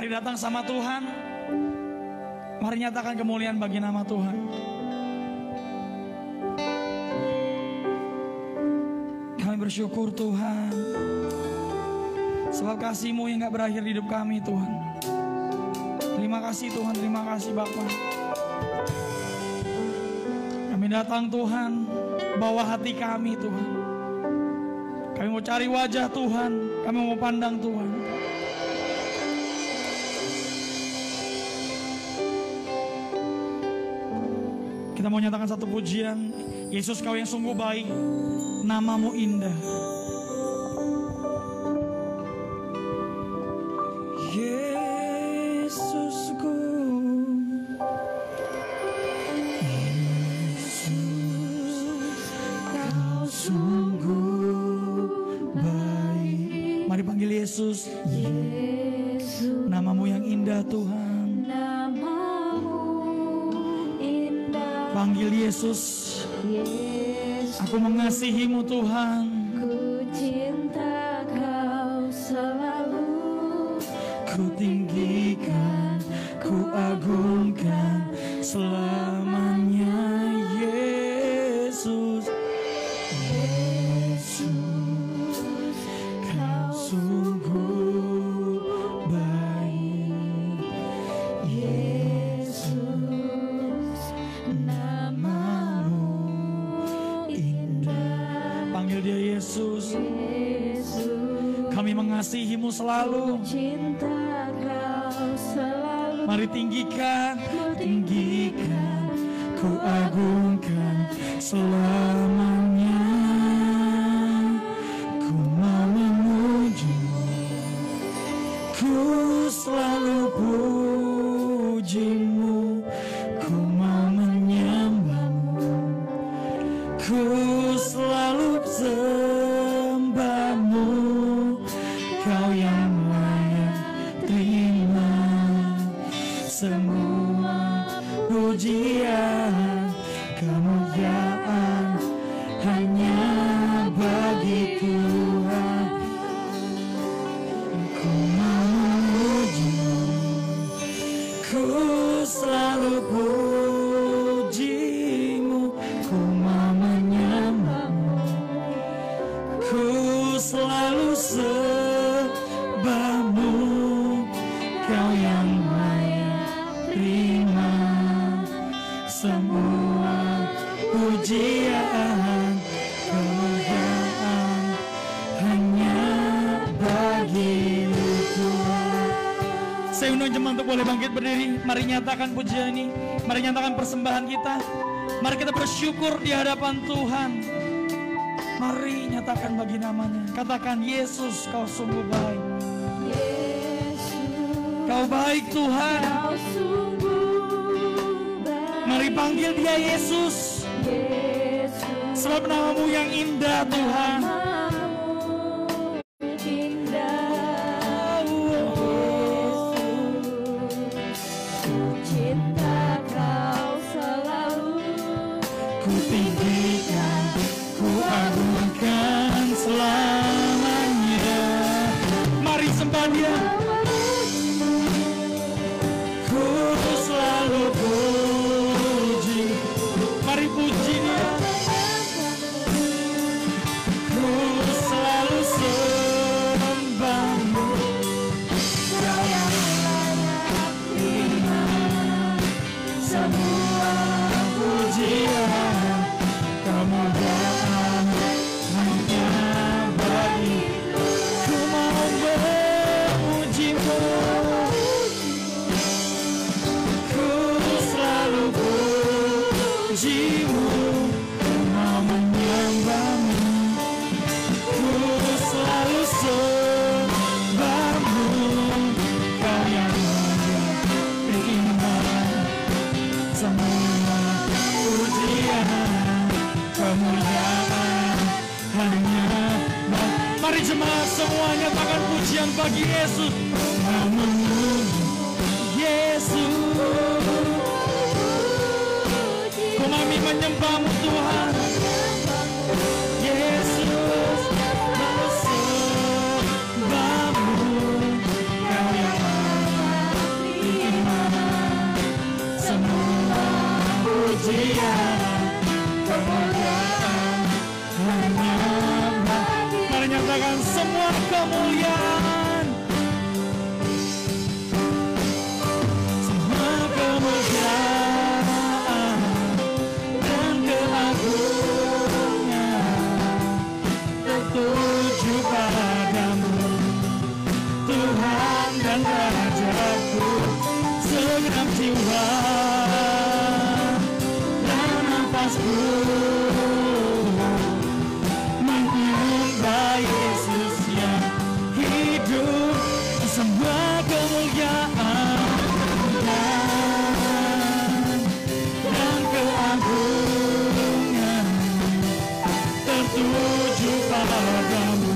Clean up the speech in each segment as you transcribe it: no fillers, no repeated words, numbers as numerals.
Mari datang sama Tuhan. Mari nyatakan kemuliaan bagi nama Tuhan. Kami bersyukur Tuhan, sebab kasih-Mu yang gak berakhir di hidup kami Tuhan. Terima kasih Tuhan, terima kasih Bapa. Kami datang Tuhan, bawa hati kami Tuhan. Kami mau cari wajah Tuhan, kami mau pandang Tuhan. Kita mau nyatakan satu pujian. Yesus, Kau yang sungguh baik, nama-Mu indah. Yesusku, Yesus, Kau sungguh baik. Mari panggil Yesus. Yesus, nama-Mu yang indah Tuhan. Panggil Yesus. Aku mengasihi-Mu Tuhan. Ku cinta Kau selalu. Ku tinggikan, ku agungkan selamanya Yesus. Yesus, Kau sungguh baik. Yesus, dia Yesus. Kami mengasihi-Mu selalu. Cinta Kau selalu. Mari tinggikan, tinggikan, ku agungkan selamanya. Ku mau memuji-Mu, ku selalu puji-Mu, ku mau menyembah-Mu, ku selalu sembah-Mu. Kau yang layak terima semua pujian, kemuliaan hanya bagi Tuhan. Ku mau memuji-Mu, ku selalu puji-Mu, ku mau menyembah-Mu, ku selalu sembah-Mu. Kau yang layak terima semua pujian, kemuliaan hanya bagi Tuhan. Saya undang jemaat untuk boleh bangkit berdiri. Mari nyatakan pujian ini, mari nyatakan persembahan kita. Mari kita bersyukur di hadapan Tuhan. Mari nyatakan bagi namanya. Katakan, Yesus, Kau sungguh baik. Yesus, Kau baik Tuhan. Kau sungguh baik. Mari panggil dia Yesus. Yesus, Sebab nama-Mu yang indah Tuhan. Nama-Mu indah. Yesus, ku cinta Kau selalu. Ku tinggikan, ku agungkan selamanya. Mari sembah dia. Ku selalu puji. Mari puji dia. Ku selalu sembah-Mu. Kau yang layak terima semua pujian, kemuliaan hanya bagi. Ku mau memuji-Mu, ku selalu puji-Mu, ku mau menyembah-Mu, ku selalu sembah-Mu. Kau yang layak terima semua pujian, kemuliaan hanya. Mari jemaat semuanya nyatakan pujian bagi Yesus. Yesus, kami menyembah-Mu Tuhan. Yesus, sembah-Mu. Kau yang layak kemuliaan hanya bagi. Mari nyatakan semua kemuliaan, semua kemuliaan dan keagungan tertuju padamu, Tuhan dan Rajaku. Segenap jiwa dan nafasku menyembah Yesus yang hidup. Semua kemuliaan dan keagungan tertuju padamu,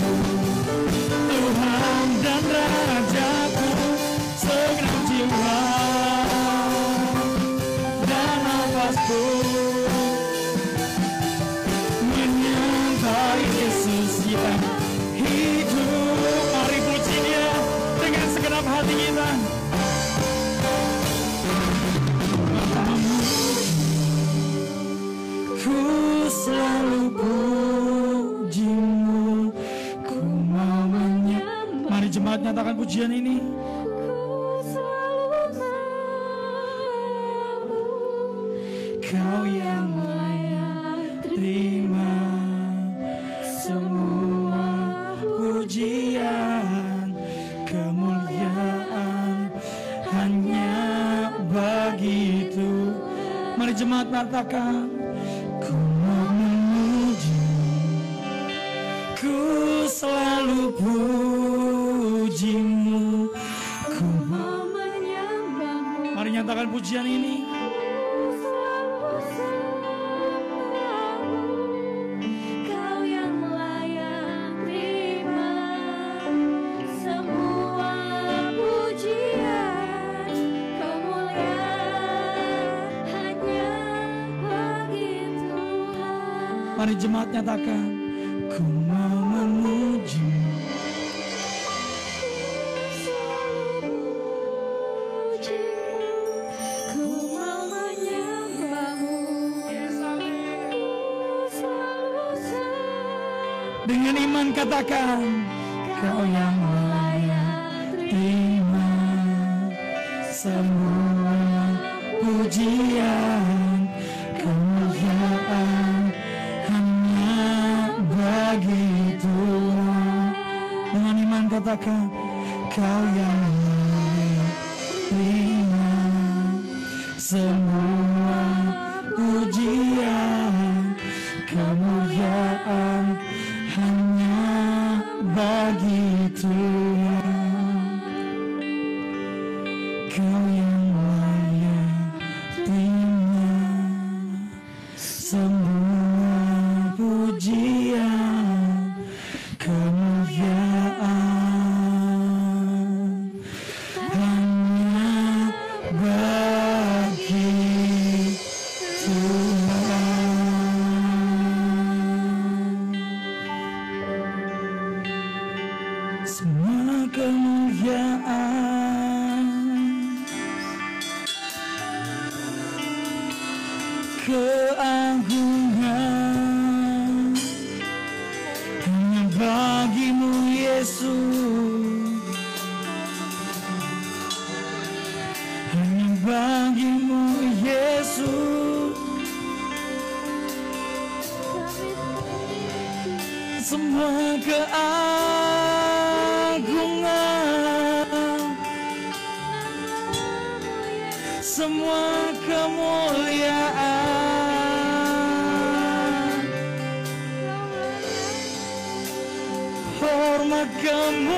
Tuhan dan Rajaku. Segenap jiwa dan nafasku menyembah Yesus yang hidup. Mari puji Dia dengan segenap hati kita. Ku selalu pujimu, ku mau menyembah. Mari jemaat nyatakan pujian ini. Kau yang layak terima semua pujian, kemuliaan hanya bagi Tuhan. Mari jemaat katakan, ku mau memuji, ku selalu pujimu, ku mau menyembahmu. Mari nyatakan pujian ini. Mari jemaat nyatakan, ku mau memuji, ku mau menyembahmu. Dengan iman katakan, Kau yang layak terima semua pujian, kemuliaan bagi Tuhan. Dengan iman katakan, Kau yang layak terima semua pujian, kemuliaan hanya bagi Tuhan. Kau yang layak terima semua pujian, kemuliaan hanya bagi Tuhan. Semua kemuliaan, keagungan hanya bagimu Yesus, hanya bagimu Yesus. Semua keagungan, semua kemuliaan, hormat kemuliaan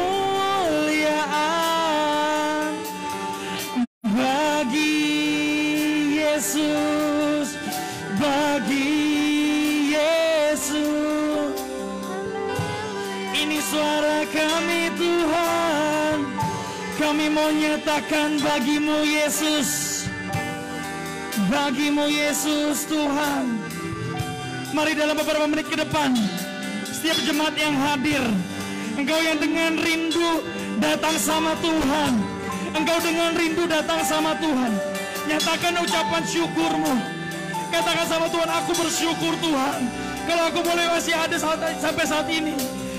bagi Yesus, bagi Yesus. Ini suara kami Tuhan, kami mau nyatakan bagimu Yesus, bagimu Yesus Tuhan. Mari dalam beberapa menit ke depan, setiap jemaat yang hadir, engkau yang dengan rindu datang sama Tuhan, engkau dengan rindu datang sama Tuhan, nyatakan ucapan syukurmu. Katakan sama Tuhan, aku bersyukur Tuhan kalau aku boleh masih ada sampai saat ini.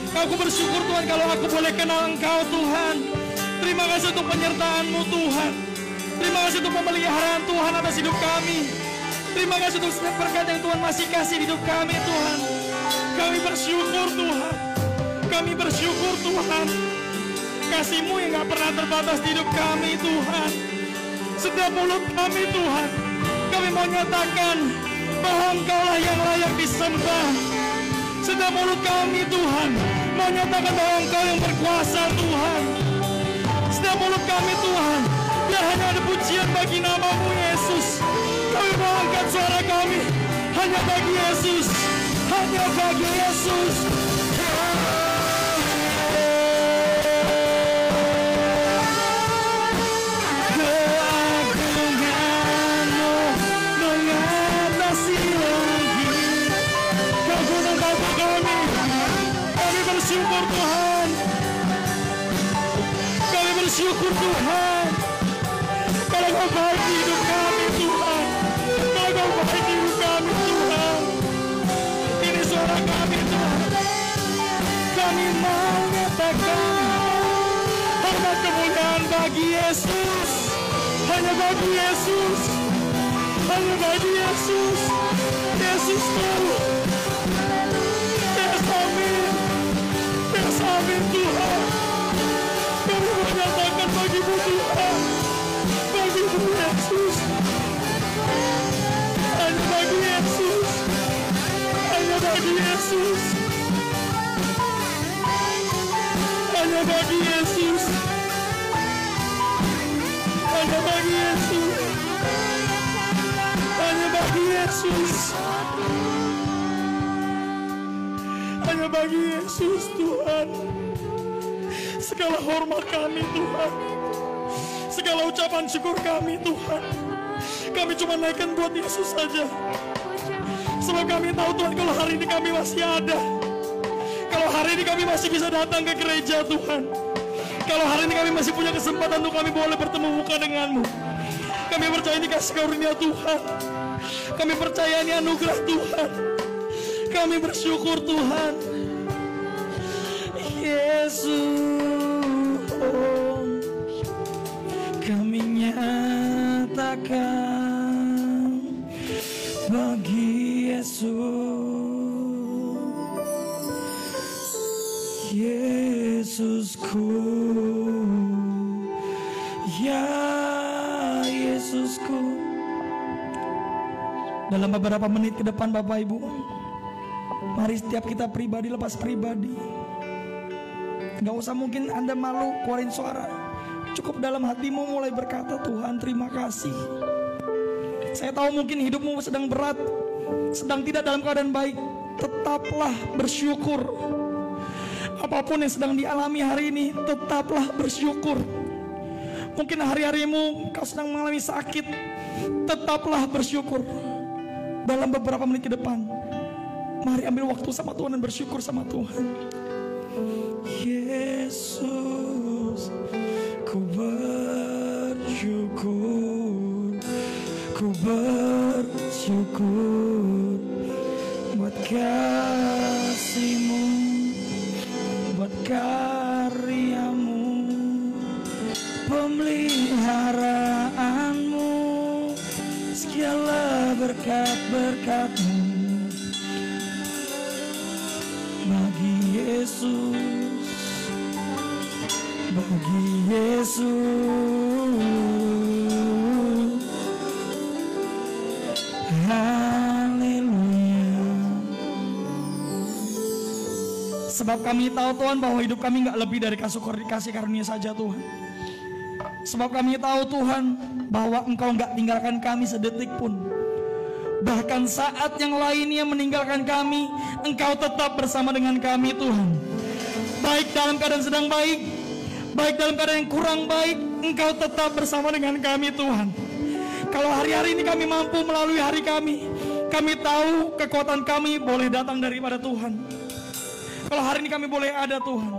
Aku bersyukur Tuhan kalau aku boleh kenal Engkau Tuhan. Terima kasih untuk penyertaan-Mu Tuhan. Terima kasih untuk pemeliharaan Tuhan atas hidup kami. Terima kasih untuk setiap berkat yang Tuhan masih kasih di hidup kami Tuhan. Kami bersyukur Tuhan. Kami bersyukur Tuhan. Kasih-Mu yang gak pernah terbatas di hidup kami Tuhan. Setiap mulut kami Tuhan, kami mau nyatakan bahwa Engkau-lah yang layak disembah. Setiap mulut kami Tuhan mau nyatakan bahwa Engkau yang berkuasa Tuhan. Setiap mulut kami Tuhan, biar hanya ada pujian bagi nama-Mu Yesus. Kami mau angkat suara kami hanya bagi Yesus. Hanya bagi Yesus. Bersyukur Tuhan. Kami bersyukur Tuhan. Kalau Kau baik di hidup kami Tuhan. Kalau Kau baik di hidup kami Tuhan. Ini suara kami Tuhan. Kami mau nyatakan hormat kemuliaan bagi Yesus. Hanya bagi Yesus. Hanya bagi Yesus. Yesus Tuhan. Amin Tuhan. Kami menyatakan bagi-Mu Tuhan. Bagi-Mu Yesus. Hanya bagi Yesus. Hanya bagi Yesus. Hanya bagi Yesus. Hanya bagi Yesus. Hanya bagi Yesus. Hanya bagi Yesus Tuhan. Segala hormat kami Tuhan. Segala ucapan syukur kami Tuhan. Kami cuma naikkan buat Yesus saja. Sebab kami tahu Tuhan kalau hari ini kami masih ada. Kalau hari ini kami masih bisa datang ke gereja Tuhan. Kalau hari ini kami masih punya kesempatan untuk kami boleh bertemu muka dengan-Mu. Kami percaya ini kasih karunia Tuhan. Kami percaya ini anugerah Tuhan. Kami bersyukur Tuhan. Yesus, kami nyatakan bagi Yesus. Yesusku, ya Yesusku. Dalam beberapa menit ke depan Bapak Ibu, mari setiap kita pribadi lepas pribadi. Gak usah mungkin Anda malu keluarin suara. Cukup dalam hatimu mulai berkata, Tuhan terima kasih. Saya tahu mungkin hidupmu sedang berat, sedang tidak dalam keadaan baik. Tetaplah bersyukur. Apapun yang sedang dialami hari ini, tetaplah bersyukur. Mungkin hari-harimu kau sedang mengalami sakit, tetaplah bersyukur. Dalam beberapa menit ke depan, mari ambil waktu sama Tuhan dan bersyukur sama Tuhan. Yesus, ku bersyukur, ku bersyukur buat kasih-Mu, buat karya-Mu, pemeliharaanmu, segala berkat-berkat-Mu. Bagi Yesus, bagi Yesus, haleluya. Sebab kami tahu Tuhan bahwa hidup kami gak lebih dari kasih karunia saja Tuhan. Sebab kami tahu Tuhan bahwa Engkau gak tinggalkan kami sedetik pun. Bahkan saat yang lainnya meninggalkan kami, Engkau tetap bersama dengan kami Tuhan. Baik dalam keadaan sedang baik, baik dalam keadaan yang kurang baik, Engkau tetap bersama dengan kami Tuhan. Kalau hari-hari ini kami mampu melalui hari kami tahu kekuatan kami boleh datang daripada Tuhan. Kalau hari ini kami boleh ada Tuhan,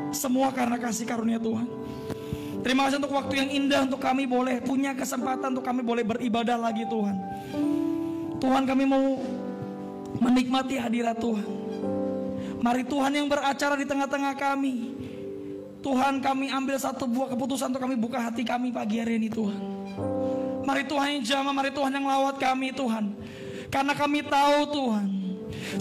semua karena kasih karunia Tuhan. Terima kasih untuk waktu yang indah, untuk kami boleh punya kesempatan, untuk kami boleh beribadah lagi Tuhan. Tuhan, kami mau menikmati hadirat Tuhan. Mari Tuhan yang beracara di tengah-tengah kami. Tuhan, kami ambil satu buah keputusan untuk kami buka hati kami pagi hari ini Tuhan. Mari Tuhan yang jamah, mari Tuhan yang lawat kami Tuhan. Karena kami tahu Tuhan,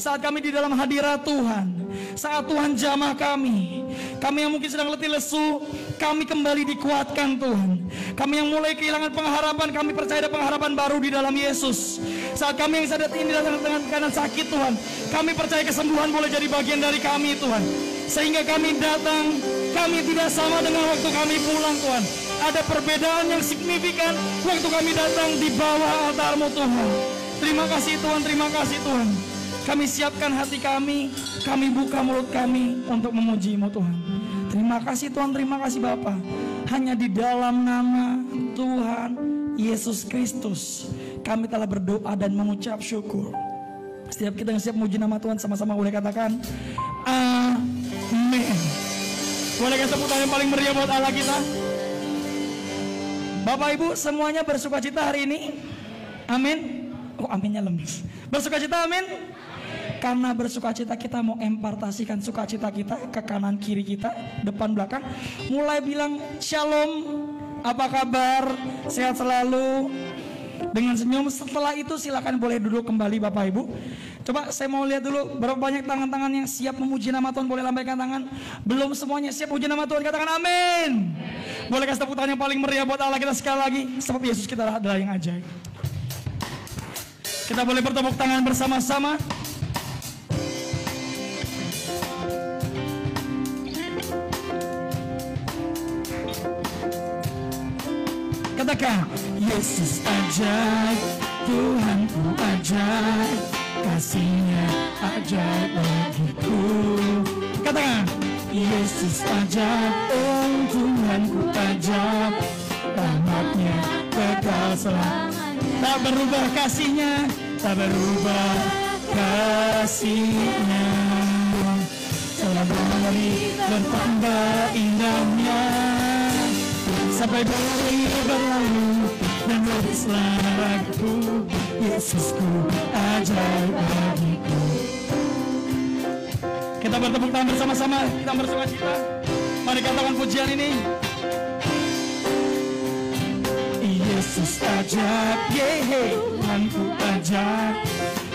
saat kami di dalam hadirat Tuhan, saat Tuhan jamah kami yang mungkin sedang letih lesu, kami kembali dikuatkan Tuhan. Kami yang mulai kehilangan pengharapan, kami percaya ada pengharapan baru di dalam Yesus. Saat kami yang saat ini datang dengan keadaan sakit Tuhan, kami percaya kesembuhan boleh jadi bagian dari kami Tuhan. Sehingga kami datang, kami tidak sama dengan waktu kami pulang Tuhan. Ada perbedaan yang signifikan waktu kami datang di bawah altar-Mu Tuhan. Terima kasih Tuhan, terima kasih Tuhan. Kami siapkan hati kami buka mulut kami untuk memuji-Mu Tuhan. Terima kasih Tuhan, terima kasih Bapa. Hanya di dalam nama Tuhan Yesus Kristus kami telah berdoa dan mengucap syukur. Setiap kita yang siap memuji nama Tuhan sama-sama boleh katakan amin. Boleh kasih tepuk tangan yang paling meriah buat Allah kita. Bapak Ibu semuanya bersukacita hari ini. Amin. Oh aminnya lemes. Bersukacita amin. Karena bersukacita kita mau impartasikan sukacita kita ke kanan kiri kita, depan belakang. Mulai bilang shalom, apa kabar, sehat selalu, dengan senyum. Setelah itu silakan boleh duduk kembali Bapak Ibu. Coba saya mau lihat dulu berapa banyak tangan-tangan yang siap memuji nama Tuhan. Boleh lambaikan tangan. Belum semuanya siap memuji nama Tuhan, katakan amin. Boleh kasih tepuk tangan yang paling meriah buat Allah kita sekali lagi. Sebab Yesus kita adalah yang ajaib. Kita boleh bertepuk tangan bersama-sama. Katakan, Yesus ajaib, Tuhanku ajaib, kasih-Nya ajaib bagiku. Katakan, Yesus ajaib, oh Tuhanku ajaib, rahmat-Nya kekal selamanya. Tak berubah kasih-Nya, tak berubah kasih-Nya. Selama hari bertambah indahnya, sampai hari berlalu dan habislah ragu. Yesusku ajaib bagiku. Kita bertepuk tangan bersama-sama, kita bersukacita. Mari katakan pujian ini. Yesus ajaib, yehe, Tuhanku ajaib,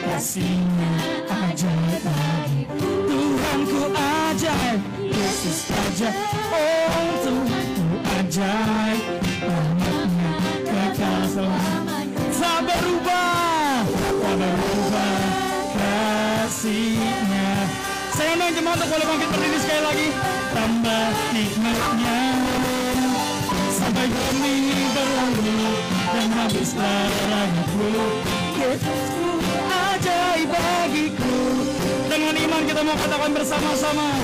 kasih-Nya ajaib bagiku. Tuhanku ajaib, Yesus ajaib, oh Tuhanku ajaib, rahmat-Nya kekal selamanya. Tak berubah, tak berubah kasih-Nya. Saya undang jemaat untuk boleh bangkit berdiri sekali lagi. Tambah nikmat-Nya sampai bumi berlalu dan habislah rahaku. Yesusku ajaib bagiku. Dengan iman kita mau katakan bersama-sama,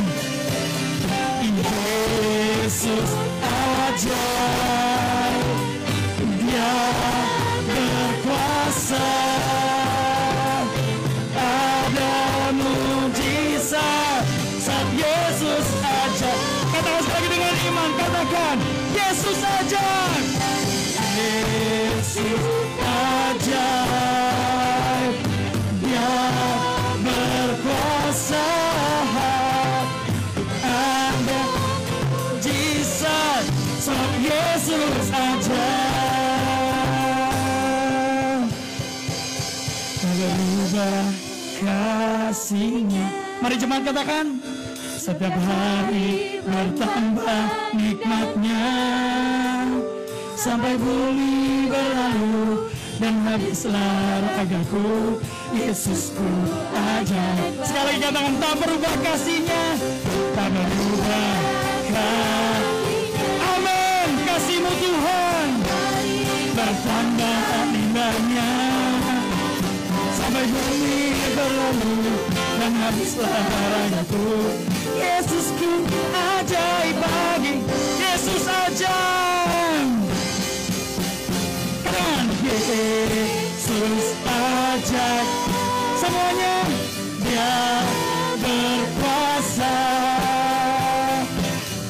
Yesus ajaib, Dia berkuasa, ada mujizat saat Yesus ajaib. Katakan sekali dengan iman, katakan Yesus ajaib, Yesus ajaib, Dia berkuasa, ada mujizat saat Yesus ajaib. Tak berubah kasih-Nya. Mari jemaat katakan, setiap hari bertambah nikmat-Nya, sampai bumi berlalu dan habislah ragaku. Yesusku ajaib. Sekali lagi katakan, tak berubah kasih-Nya, tak berubah kasih-Nya. Amin. Kasih-Mu Tuhan bertambah indahnya, sampai bumi berlalu dan habislah ragaku. Yesusku ajaib bagi, Yesus ajaib. Katakan, Yesus ajaib. Semuanya, Dia berkuasa,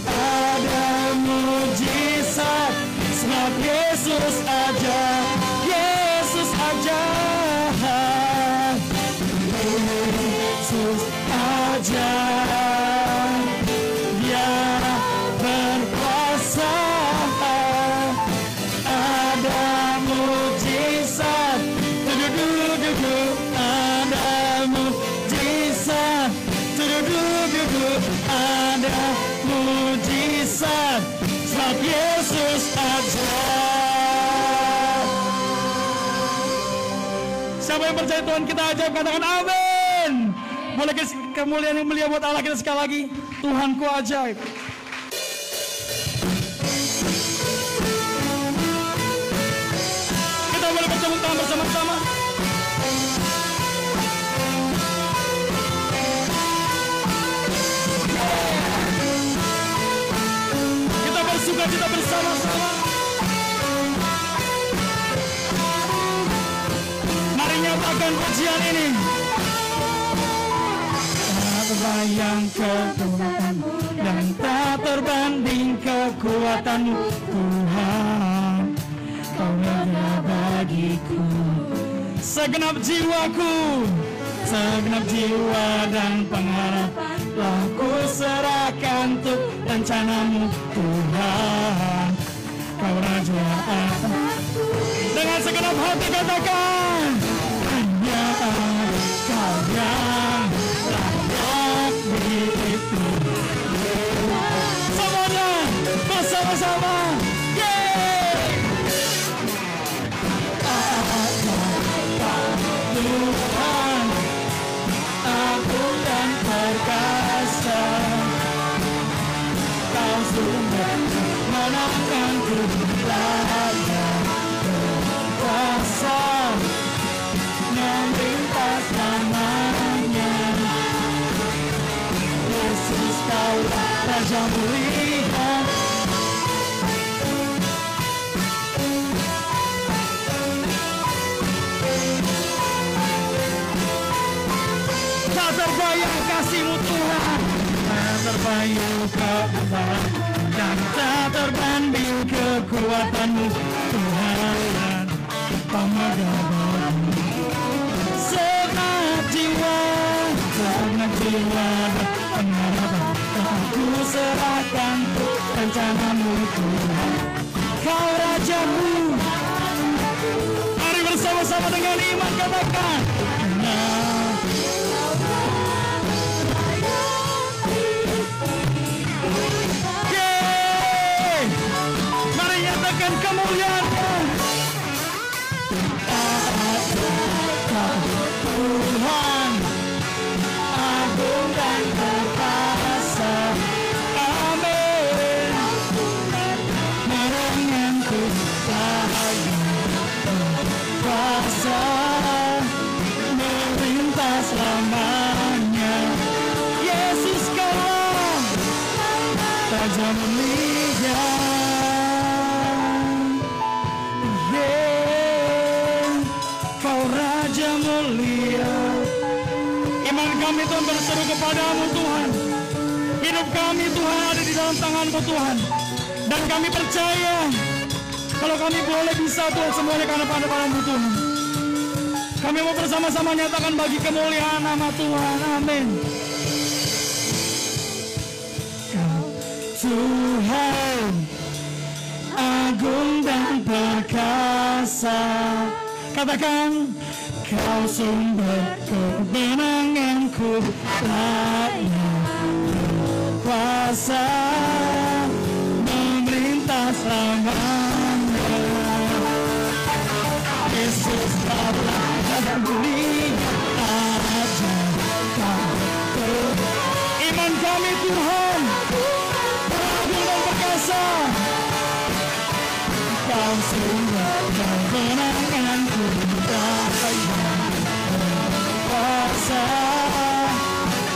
ada mujizat sebab Yesus ajaib, Yesus ajaib. Siapa yang percaya Tuhan kita ajaib, katakan amin. Boleh kemuliaan yang mulia buat Allah kita sekali lagi. Tuhanku ajaib. Kita boleh bertepuk tangan bersama-sama. Kita bersuka cita bersama-sama. Mari nyatakan pujian ini. Tak terbayang kekuatanmu dan tak terbanding kekuatanmu, Tuhan. Kau ada bagiku. Segenap jiwaku, segenap jiwa dan pengharapan telah ku serahkan untuk rencanamu, Tuhan. Kau raja atasku. Dengan segenap hati katakan, hanya Kau yang layak begitu. Semuanya bersama-sama. Tuhan, agung dan perkasa, Kau sumber menangkanku, layak berkuasa, melintas namanya. Yesus, Kau Raja mulia. Tak terbayang kasih-Mu Tuhan, tak terbayang kebesaran dan tak terbanding kekuatan-Mu, Tuhan. Pemegah-Mu segenap jiwa dan pengharapan aku serahkan untuk rencana-Mu, Tuhan. Kau Raja-Mu. Mari bersama-sama dengan iman katakan, mari nyatakan kemuliaan-Mu. Tuhan, agung dan perkasa. Amin. Merenganku kuasa melintas lamanya. Yesus, Kau Raja mulia. Kau Raja mulia. Iman kami Tuhan berseru kepadamu Tuhan. Hidup kami Tuhan ada di dalam tangan-Mu Tuhan. Dan kami percaya kalau kami boleh bisa Tuhan semuanya karena pada-Mu Tuhan. Kami mau bersama-sama nyatakan bagi kemuliaan nama Tuhan. Amin. Tuhan agung dan perkasa. Katakan, Kau sumber kebenanganku, layak berkuasa, melintas lamanya. Yesus, Kau Raja mulia, Raja Kau. Iman kami Tuhan, agung dan perkasa. Kau sumber kebenanganku, kuasa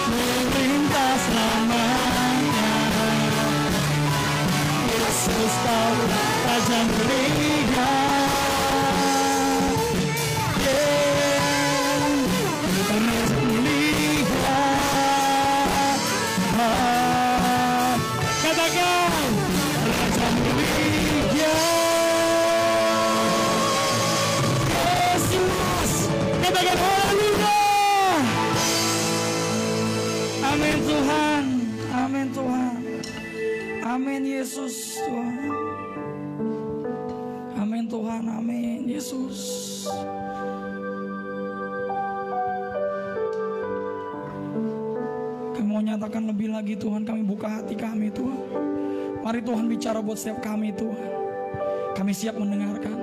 melintas lamanya. Yesus, Kau Raja mulia. Raja mulia. Katakan, Raja mulia. Katakan haleluya. Amin Tuhan. Amin Tuhan. Amin Yesus Tuhan. Amin Tuhan. Amin Yesus. Kami mau nyatakan lebih lagi Tuhan. Kami buka hati kami Tuhan. Mari Tuhan bicara buat setiap kami Tuhan. Kami siap mendengarkan.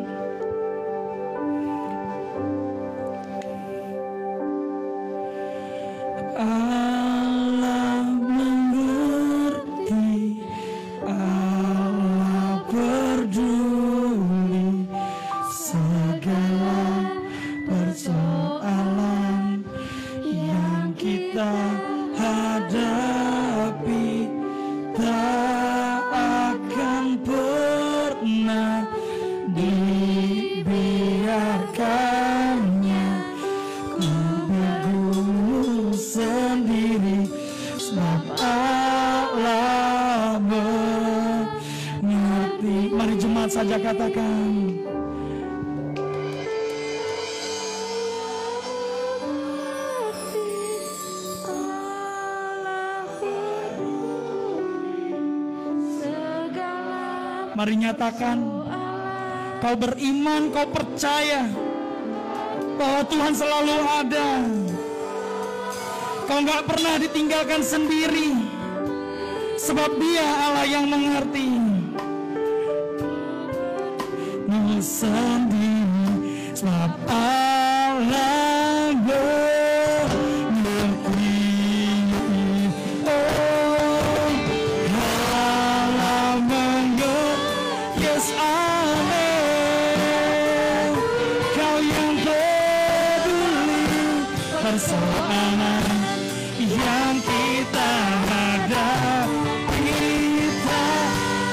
katakan. Mari nyatakan, kau beriman, kau percaya bahwa Tuhan selalu ada. Kau gak pernah ditinggalkan sendiri, sebab Dia Allah yang mengerti. Sendiri, sebab Allah mengerti. Oh, Allah mengerti. Yes, amin. Kau yang peduli persoalan yang kita hadapi, kita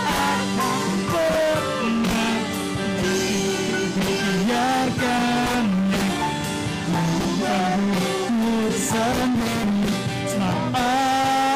akan pernah biarkan membantu sendiri, sebab Allah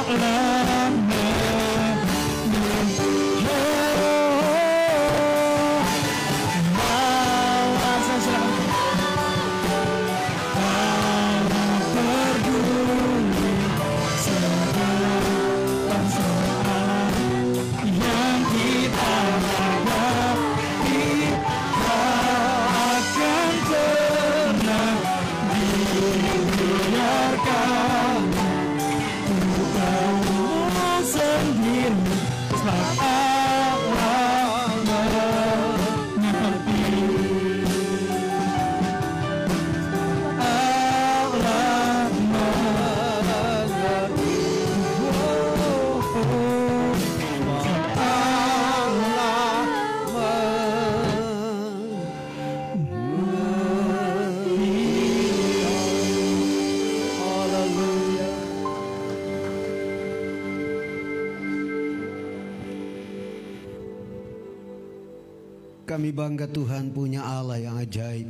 Kami bangga Tuhan punya Allah yang ajaib,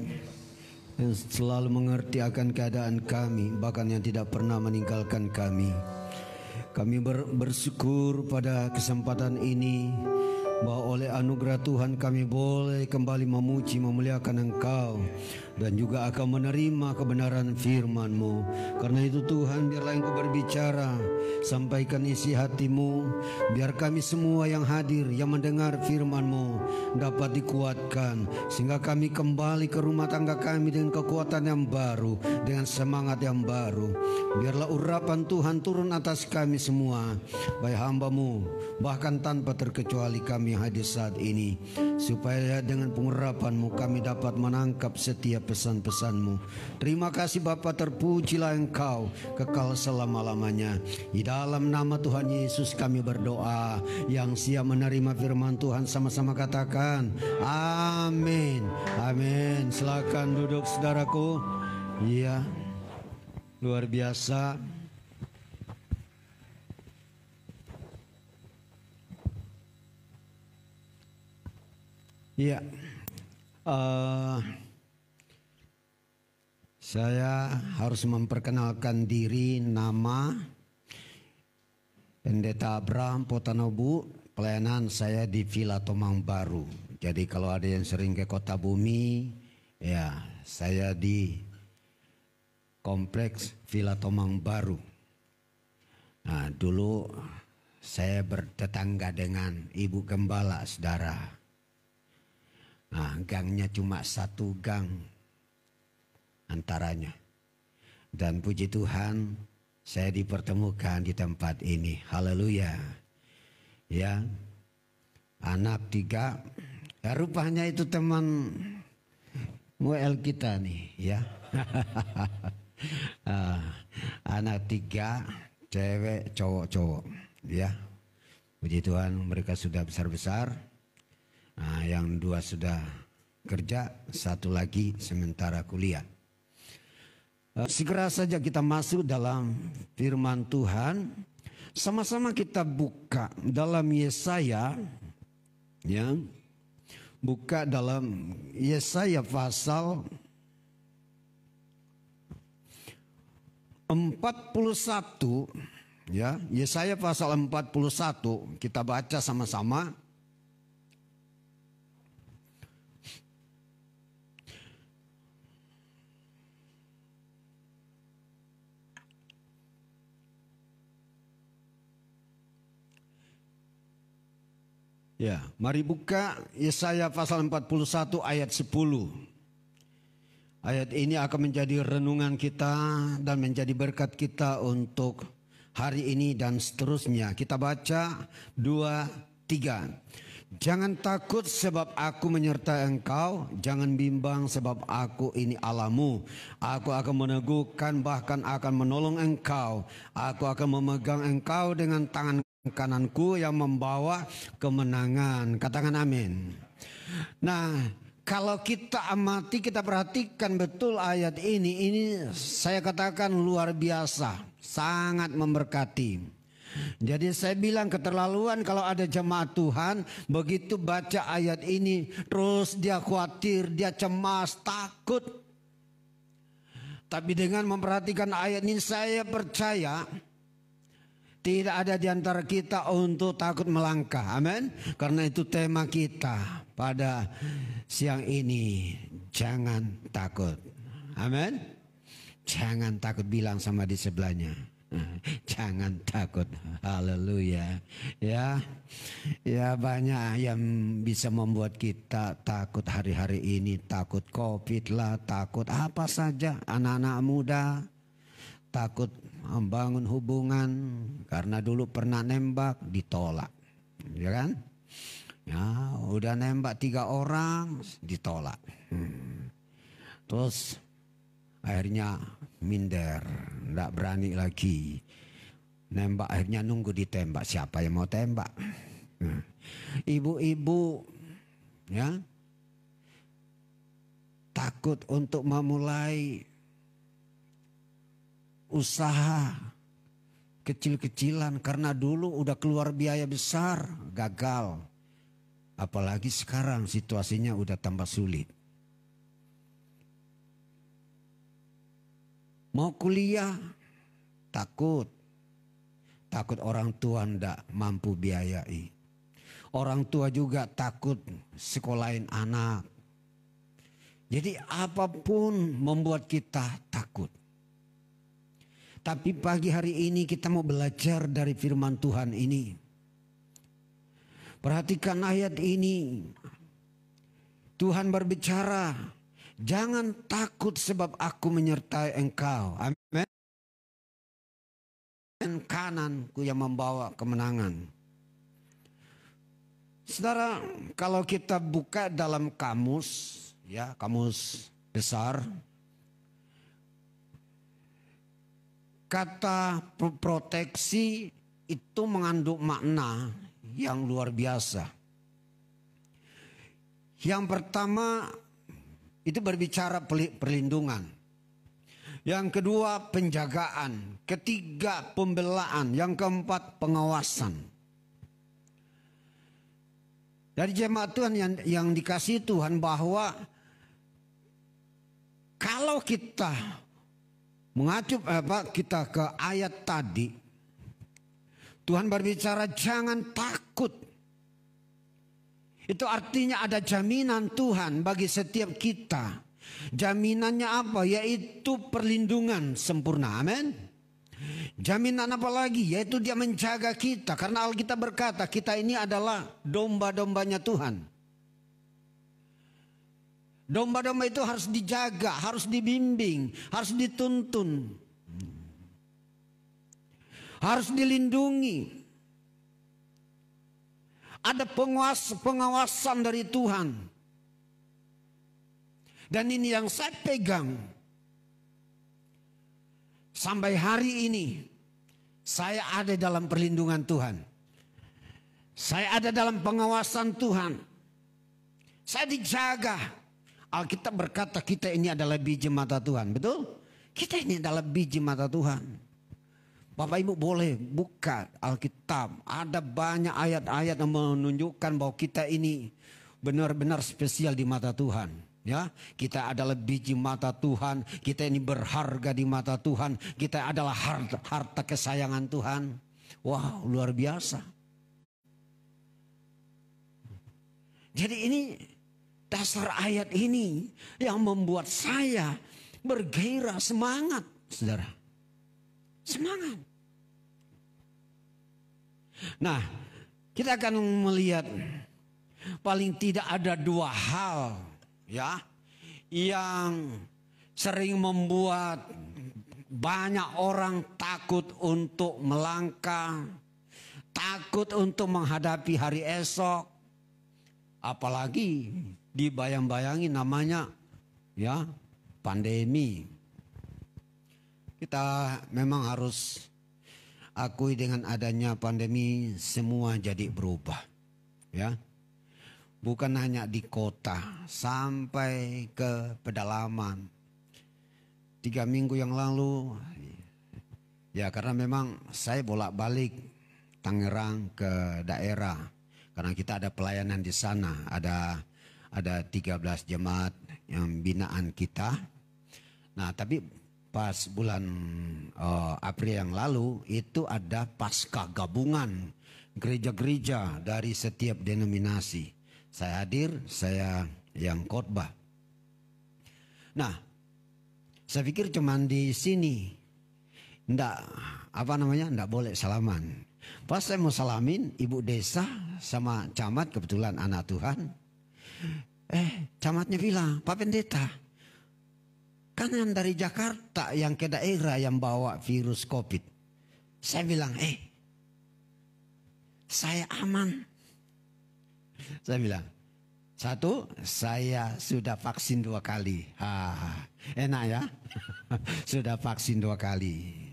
yang selalu mengerti akan keadaan kami, bahkan yang tidak pernah meninggalkan kami. Kami bersyukur pada kesempatan ini bahwa oleh anugerah Tuhan kami boleh kembali memuji, memuliakan Engkau, dan juga akan menerima kebenaran firman-Mu. Karena itu Tuhan, biarlah Engkau berbicara, sampaikan isi hati-Mu, biar kami semua yang hadir, yang mendengar firman-Mu dapat dikuatkan, sehingga kami kembali ke rumah tangga kami dengan kekuatan yang baru, dengan semangat yang baru. Biarlah urapan Tuhan turun atas kami semua, baik hamba-Mu, bahkan tanpa terkecuali kami yang hadir saat ini, supaya dengan pengurapan-Mu kami dapat menangkap setiap pesan-pesan-Mu. Terima kasih Bapa, terpujilah Engkau kekal selama-lamanya. Di dalam nama Tuhan Yesus kami berdoa. Yang siap menerima firman Tuhan sama-sama katakan amin. Amin. Silakan duduk saudaraku. Iya, luar biasa. Iya, saya harus memperkenalkan diri. Nama Pendeta Abraham Potanobu. Pelayanan saya di Villa Tomang Baru. Jadi kalau ada yang sering ke Kota Bumi, ya saya di Kompleks Villa Tomang Baru. Nah, dulu saya bertetangga dengan Ibu Gembala, saudara. Nah, gangnya cuma satu gang antaranya. Dan puji Tuhan, saya dipertemukan di tempat ini. Haleluya. Ya, anak 3. Ya, rupanya itu teman Muel kita nih, ya. Anak 3, cewek, cowok-cowok, ya. Puji Tuhan, mereka sudah besar-besar. Nah, yang 2 sudah kerja, 1 lagi sementara kuliah. Segera saja kita masuk dalam firman Tuhan. Sama-sama kita buka dalam Yesaya, ya. Buka dalam Yesaya pasal 41, ya. Yesaya pasal 41 kita baca sama-sama. Ya, mari buka Yesaya pasal 41 ayat 10. Ayat ini akan menjadi renungan kita dan menjadi berkat kita untuk hari ini dan seterusnya. Kita baca 2, 3. Jangan takut sebab aku menyertai engkau. Jangan bimbang sebab aku ini Allahmu. Aku akan meneguhkan bahkan akan menolong engkau. Aku akan memegang engkau dengan tangan kananku yang membawa kemenangan. Katakan amin. Nah, kalau kita amati, kita perhatikan betul ayat ini saya katakan luar biasa. Sangat memberkati. Jadi saya bilang keterlaluan kalau ada jemaat Tuhan begitu baca ayat ini terus dia khawatir, dia cemas, takut. Tapi dengan memperhatikan ayat ini saya percaya tidak ada di antara kita untuk takut melangkah. Amin. Karena itu tema kita pada siang ini. Jangan takut. Amin. Jangan takut, bilang sama di sebelahnya. Jangan takut. Haleluya. Ya banyak yang bisa membuat kita takut hari-hari ini. Takut COVID lah, takut apa saja. Anak-anak muda takut membangun hubungan karena dulu pernah nembak ditolak, ya kan? Ya udah nembak 3 orang ditolak. Terus akhirnya minder, enggak berani lagi. Nembak akhirnya nunggu ditembak, siapa yang mau tembak? Ibu-ibu ya takut untuk memulai usaha kecil-kecilan karena dulu udah keluar biaya besar, gagal. Apalagi sekarang situasinya udah tambah sulit. Mau kuliah takut orang tua ndak mampu biayai. Orang tua juga takut sekolahin anak. Jadi apapun membuat kita takut. Tapi pagi hari ini kita mau belajar dari firman Tuhan ini. Perhatikan ayat ini. Tuhan berbicara, jangan takut sebab aku menyertai engkau. Amin. Kananku yang membawa kemenangan. Saudara, kalau kita buka dalam kamus, ya kamus besar, kata proteksi itu mengandung makna yang luar biasa. Yang pertama itu berbicara perlindungan. Yang kedua penjagaan. Ketiga pembelaan. Yang keempat pengawasan. Dari jemaat Tuhan yang dikasihi Tuhan bahwa kalau kita mengacu kita ke ayat tadi, Tuhan berbicara jangan takut. Itu artinya ada jaminan Tuhan bagi setiap kita. Jaminannya apa? Yaitu perlindungan sempurna. Amin. Jaminan apa lagi? Yaitu dia menjaga kita. Karena Alkitab berkata kita ini adalah domba-dombanya Tuhan. Domba-domba itu harus dijaga, harus dibimbing, harus dituntun. Harus dilindungi. Ada pengawasan dari Tuhan. Dan ini yang saya pegang. Sampai hari ini saya ada dalam perlindungan Tuhan. Saya ada dalam pengawasan Tuhan. Saya dijaga. Alkitab berkata kita ini adalah biji mata Tuhan. Betul? Kita ini adalah biji mata Tuhan. Bapak Ibu boleh buka Alkitab. Ada banyak ayat-ayat yang menunjukkan bahwa kita ini benar-benar spesial di mata Tuhan. Ya, kita adalah biji mata Tuhan. Kita ini berharga di mata Tuhan. Kita adalah harta kesayangan Tuhan. Wow, luar biasa. Jadi ini dasar ayat ini yang membuat saya bergairah, semangat, saudara. Semangat. Nah, kita akan melihat paling tidak ada dua hal ya yang sering membuat banyak orang takut untuk melangkah, takut untuk menghadapi hari esok. Apalagi dibayang-bayangi namanya ya pandemi. Kita memang harus akui dengan adanya pandemi semua jadi berubah. Ya. Bukan hanya di kota, sampai ke pedalaman. 3 minggu yang lalu, ya karena memang saya bolak-balik Tangerang ke daerah. Karena kita ada pelayanan di sana, ada 13 jemaat yang binaan kita. Nah tapi pas bulan April yang lalu itu ada pasca gabungan gereja-gereja dari setiap denominasi. Saya hadir, saya yang khotbah. Nah, saya pikir cuman di sini ndak boleh salaman. Pas saya mau salamin ibu desa sama camat, kebetulan anak Tuhan. Camatnya bilang, Pak Pendeta, kan yang dari Jakarta yang ke daerah yang bawa virus COVID. Saya bilang, saya aman. Saya bilang, 1, saya sudah vaksin 2 kali. Enak ya, sudah vaksin 2 kali.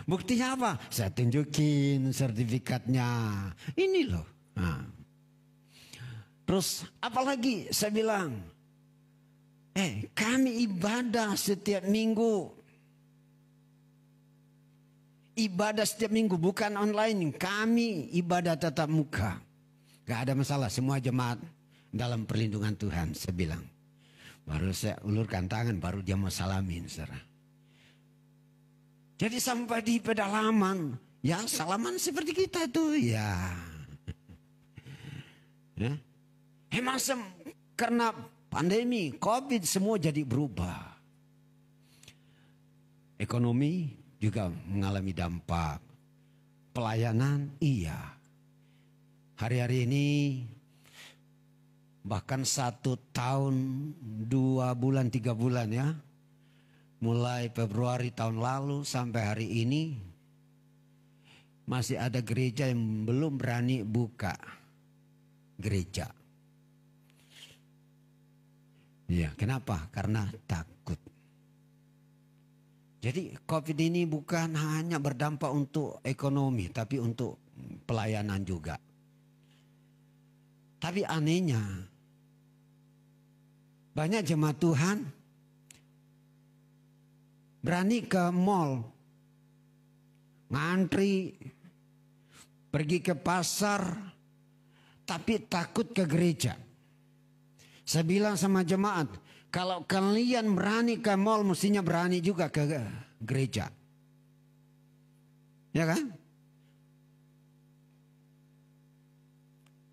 Buktinya apa? Saya tunjukin sertifikatnya. Ini loh. Terus apalagi saya bilang, kami ibadah setiap minggu. Ibadah setiap minggu bukan online. Kami ibadah tatap muka. Gak ada masalah, semua jemaat dalam perlindungan Tuhan, saya bilang. Baru saya ulurkan tangan, baru dia mau salamin, saudara. Jadi sampai di pedalaman, ya salaman seperti kita tuh, ya. Emang karena pandemi, COVID semua jadi berubah. Ekonomi juga mengalami dampak. Pelayanan, iya. Hari-hari ini bahkan 1 tahun 2 bulan 3 bulan ya. Mulai Februari tahun lalu sampai hari ini masih ada gereja yang belum berani buka gereja. Ya, kenapa? Karena takut. Jadi COVID ini bukan hanya berdampak untuk ekonomi tapi untuk pelayanan juga. Tapi anehnya, banyak jemaat Tuhan berani ke mall, ngantri, pergi ke pasar, tapi takut ke gereja. Saya bilang sama jemaat, kalau kalian berani ke mall, mestinya berani juga ke gereja. Ya kan?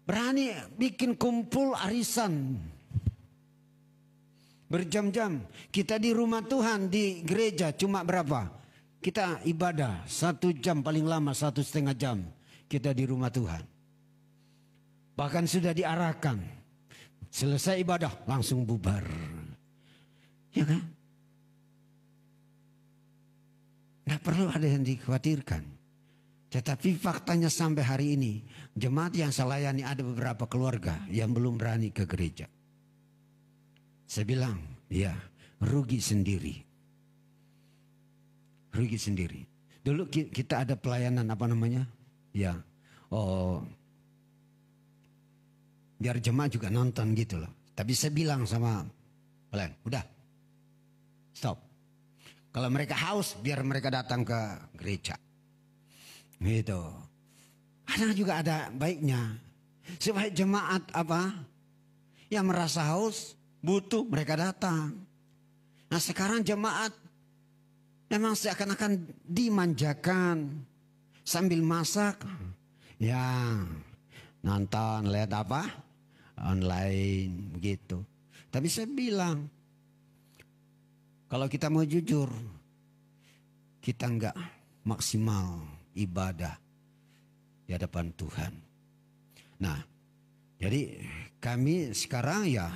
Berani bikin kumpul arisan. Berjam-jam. Kita di rumah Tuhan, di gereja cuma berapa? Kita ibadah 1 jam, paling lama 1,5 jam. Kita di rumah Tuhan. Bahkan sudah diarahkan. Selesai ibadah langsung bubar. Ya kan? Nggak perlu ada yang dikhawatirkan. Tetapi faktanya sampai hari ini, jemaat yang saya layani ada beberapa keluarga yang belum berani ke gereja. Saya bilang, ya rugi sendiri. Rugi sendiri. Dulu kita ada pelayanan ya, biar jemaat juga nonton gitu loh. Tapi saya bilang sama pelayan, udah, stop. Kalau mereka haus, biar mereka datang ke gereja. Gitu. Kadang juga ada baiknya. Supaya jemaat yang merasa haus, butuh, mereka datang. Nah sekarang jemaat memang seakan-akan dimanjakan. Sambil masak, ya nonton, lihat online gitu. Tapi saya bilang, kalau kita mau jujur, kita enggak maksimal ibadah di hadapan Tuhan. Nah, jadi kami sekarang ya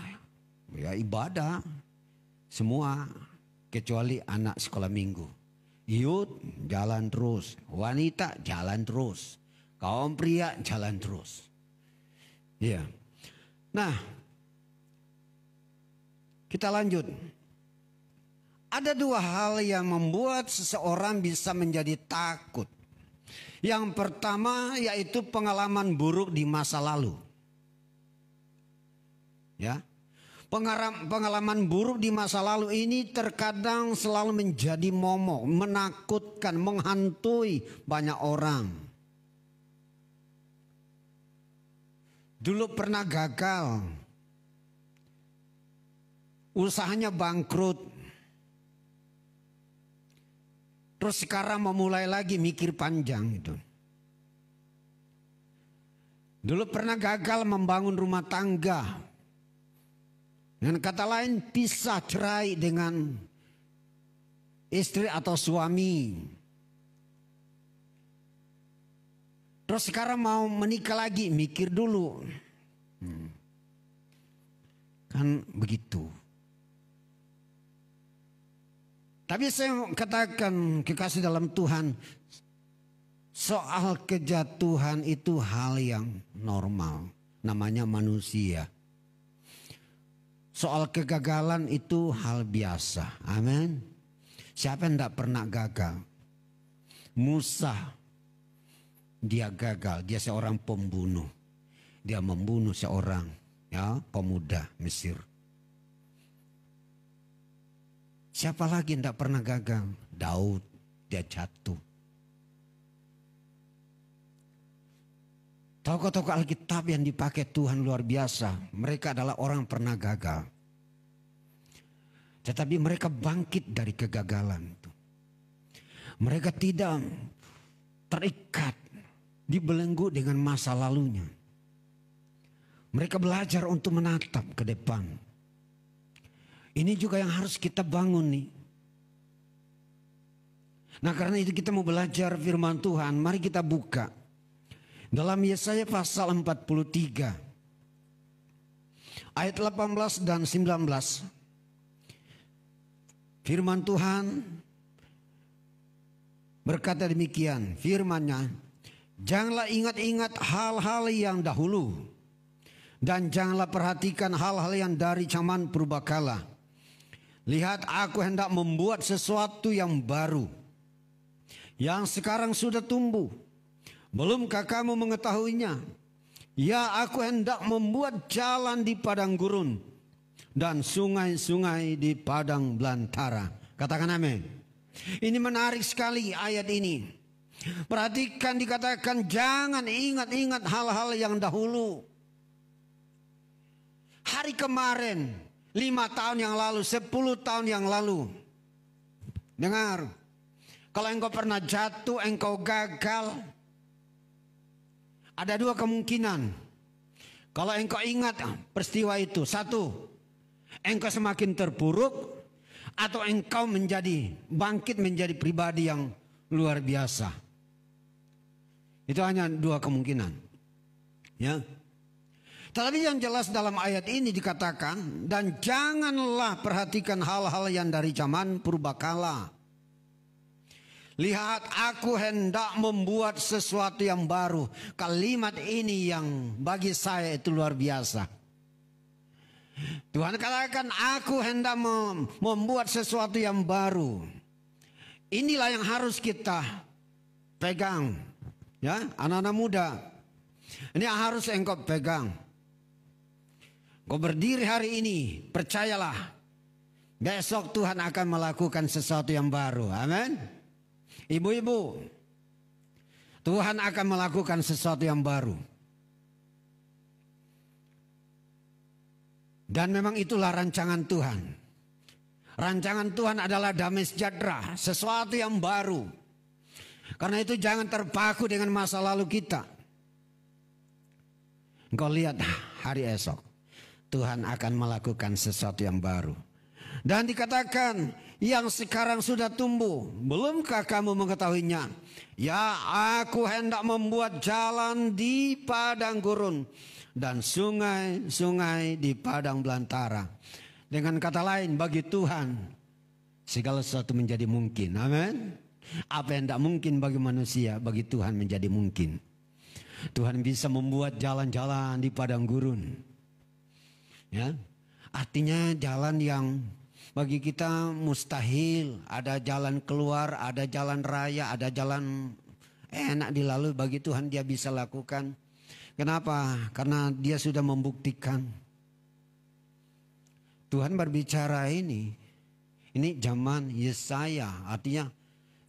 ibadah semua kecuali anak sekolah minggu. Youth jalan terus, wanita jalan terus, kaum pria jalan terus. Ya. Nah, kita lanjut. Ada dua hal yang membuat seseorang bisa menjadi takut. Yang pertama yaitu pengalaman buruk di masa lalu. Ya. Pengalaman buruk di masa lalu ini terkadang selalu menjadi momok, menakutkan, menghantui banyak orang. Dulu pernah gagal, usahanya bangkrut, terus sekarang memulai lagi mikir panjang itu. Dulu pernah gagal membangun rumah tangga. Dengan kata lain pisah cerai dengan istri atau suami. Terus sekarang mau menikah lagi, mikir dulu. Kan begitu. Tapi saya katakan kekasih dalam Tuhan, soal kejatuhan itu hal yang normal. Namanya manusia. Soal kegagalan itu hal biasa. Amin. Siapa yang tidak pernah gagal? Musa, dia gagal. Dia seorang pembunuh. Dia membunuh seorang pemuda Mesir. Siapa lagi yang tidak pernah gagal? Daud, dia jatuh. Tokoh-tokoh Alkitab yang dipakai Tuhan luar biasa. Mereka adalah orang yang pernah gagal. Tetapi mereka bangkit dari kegagalan itu. Mereka tidak terikat, dibelenggu dengan masa lalunya. Mereka belajar untuk menatap ke depan. Ini juga yang harus kita bangun nih. Nah, karena itu kita mau belajar firman Tuhan. Mari kita buka dalam Yesaya pasal 43 ayat 18 dan 19. Firman Tuhan berkata demikian, firman-Nya, janganlah ingat-ingat hal-hal yang dahulu, dan janganlah perhatikan hal-hal yang dari zaman purbakala. Lihat, aku hendak membuat sesuatu yang baru, yang sekarang sudah tumbuh. Belumkah kamu mengetahuinya? Ya, aku hendak membuat jalan di padang gurun dan sungai-sungai di padang belantara. Katakan amin. Ini menarik sekali ayat ini. Perhatikan, dikatakan jangan ingat-ingat hal-hal yang dahulu. Hari kemarin, 5 tahun yang lalu, 10 tahun yang lalu. Dengar, kalau engkau pernah jatuh, engkau gagal, ada 2 kemungkinan. Kalau engkau ingat peristiwa itu, 1, engkau semakin terpuruk, atau engkau bangkit menjadi pribadi yang luar biasa. Itu hanya 2 kemungkinan. Ya. Tetapi yang jelas dalam ayat ini dikatakan, dan janganlah perhatikan hal-hal yang dari zaman purbakala. Lihat, aku hendak membuat sesuatu yang baru. Kalimat ini yang bagi saya itu luar biasa. Tuhan katakan, aku hendak membuat sesuatu yang baru. Inilah yang harus kita pegang. Ya, anak-anak muda. Ini yang harus engkau pegang. Kau berdiri hari ini, percayalah. Besok Tuhan akan melakukan sesuatu yang baru. Amin. Ibu-ibu, Tuhan akan melakukan sesuatu yang baru. Dan memang itulah rancangan Tuhan. Rancangan Tuhan adalah damai sejahtera, sesuatu yang baru. Karena itu jangan terpaku dengan masa lalu kita. Engkau lihat hari esok, Tuhan akan melakukan sesuatu yang baru. Dan dikatakan, yang sekarang sudah tumbuh, belumkah kamu mengetahuinya? Ya, aku hendak membuat jalan di padang gurun dan sungai-sungai di padang belantara. Dengan kata lain, bagi Tuhan segala sesuatu menjadi mungkin. Amin. Apa yang tidak mungkin bagi manusia, bagi Tuhan menjadi mungkin. Tuhan bisa membuat jalan-jalan di padang gurun. Ya, artinya jalan yang bagi kita mustahil. Ada jalan keluar, ada jalan raya, ada jalan enak dilalui. Bagi Tuhan dia bisa lakukan. Kenapa? Karena dia sudah membuktikan. Tuhan berbicara ini zaman Yesaya, artinya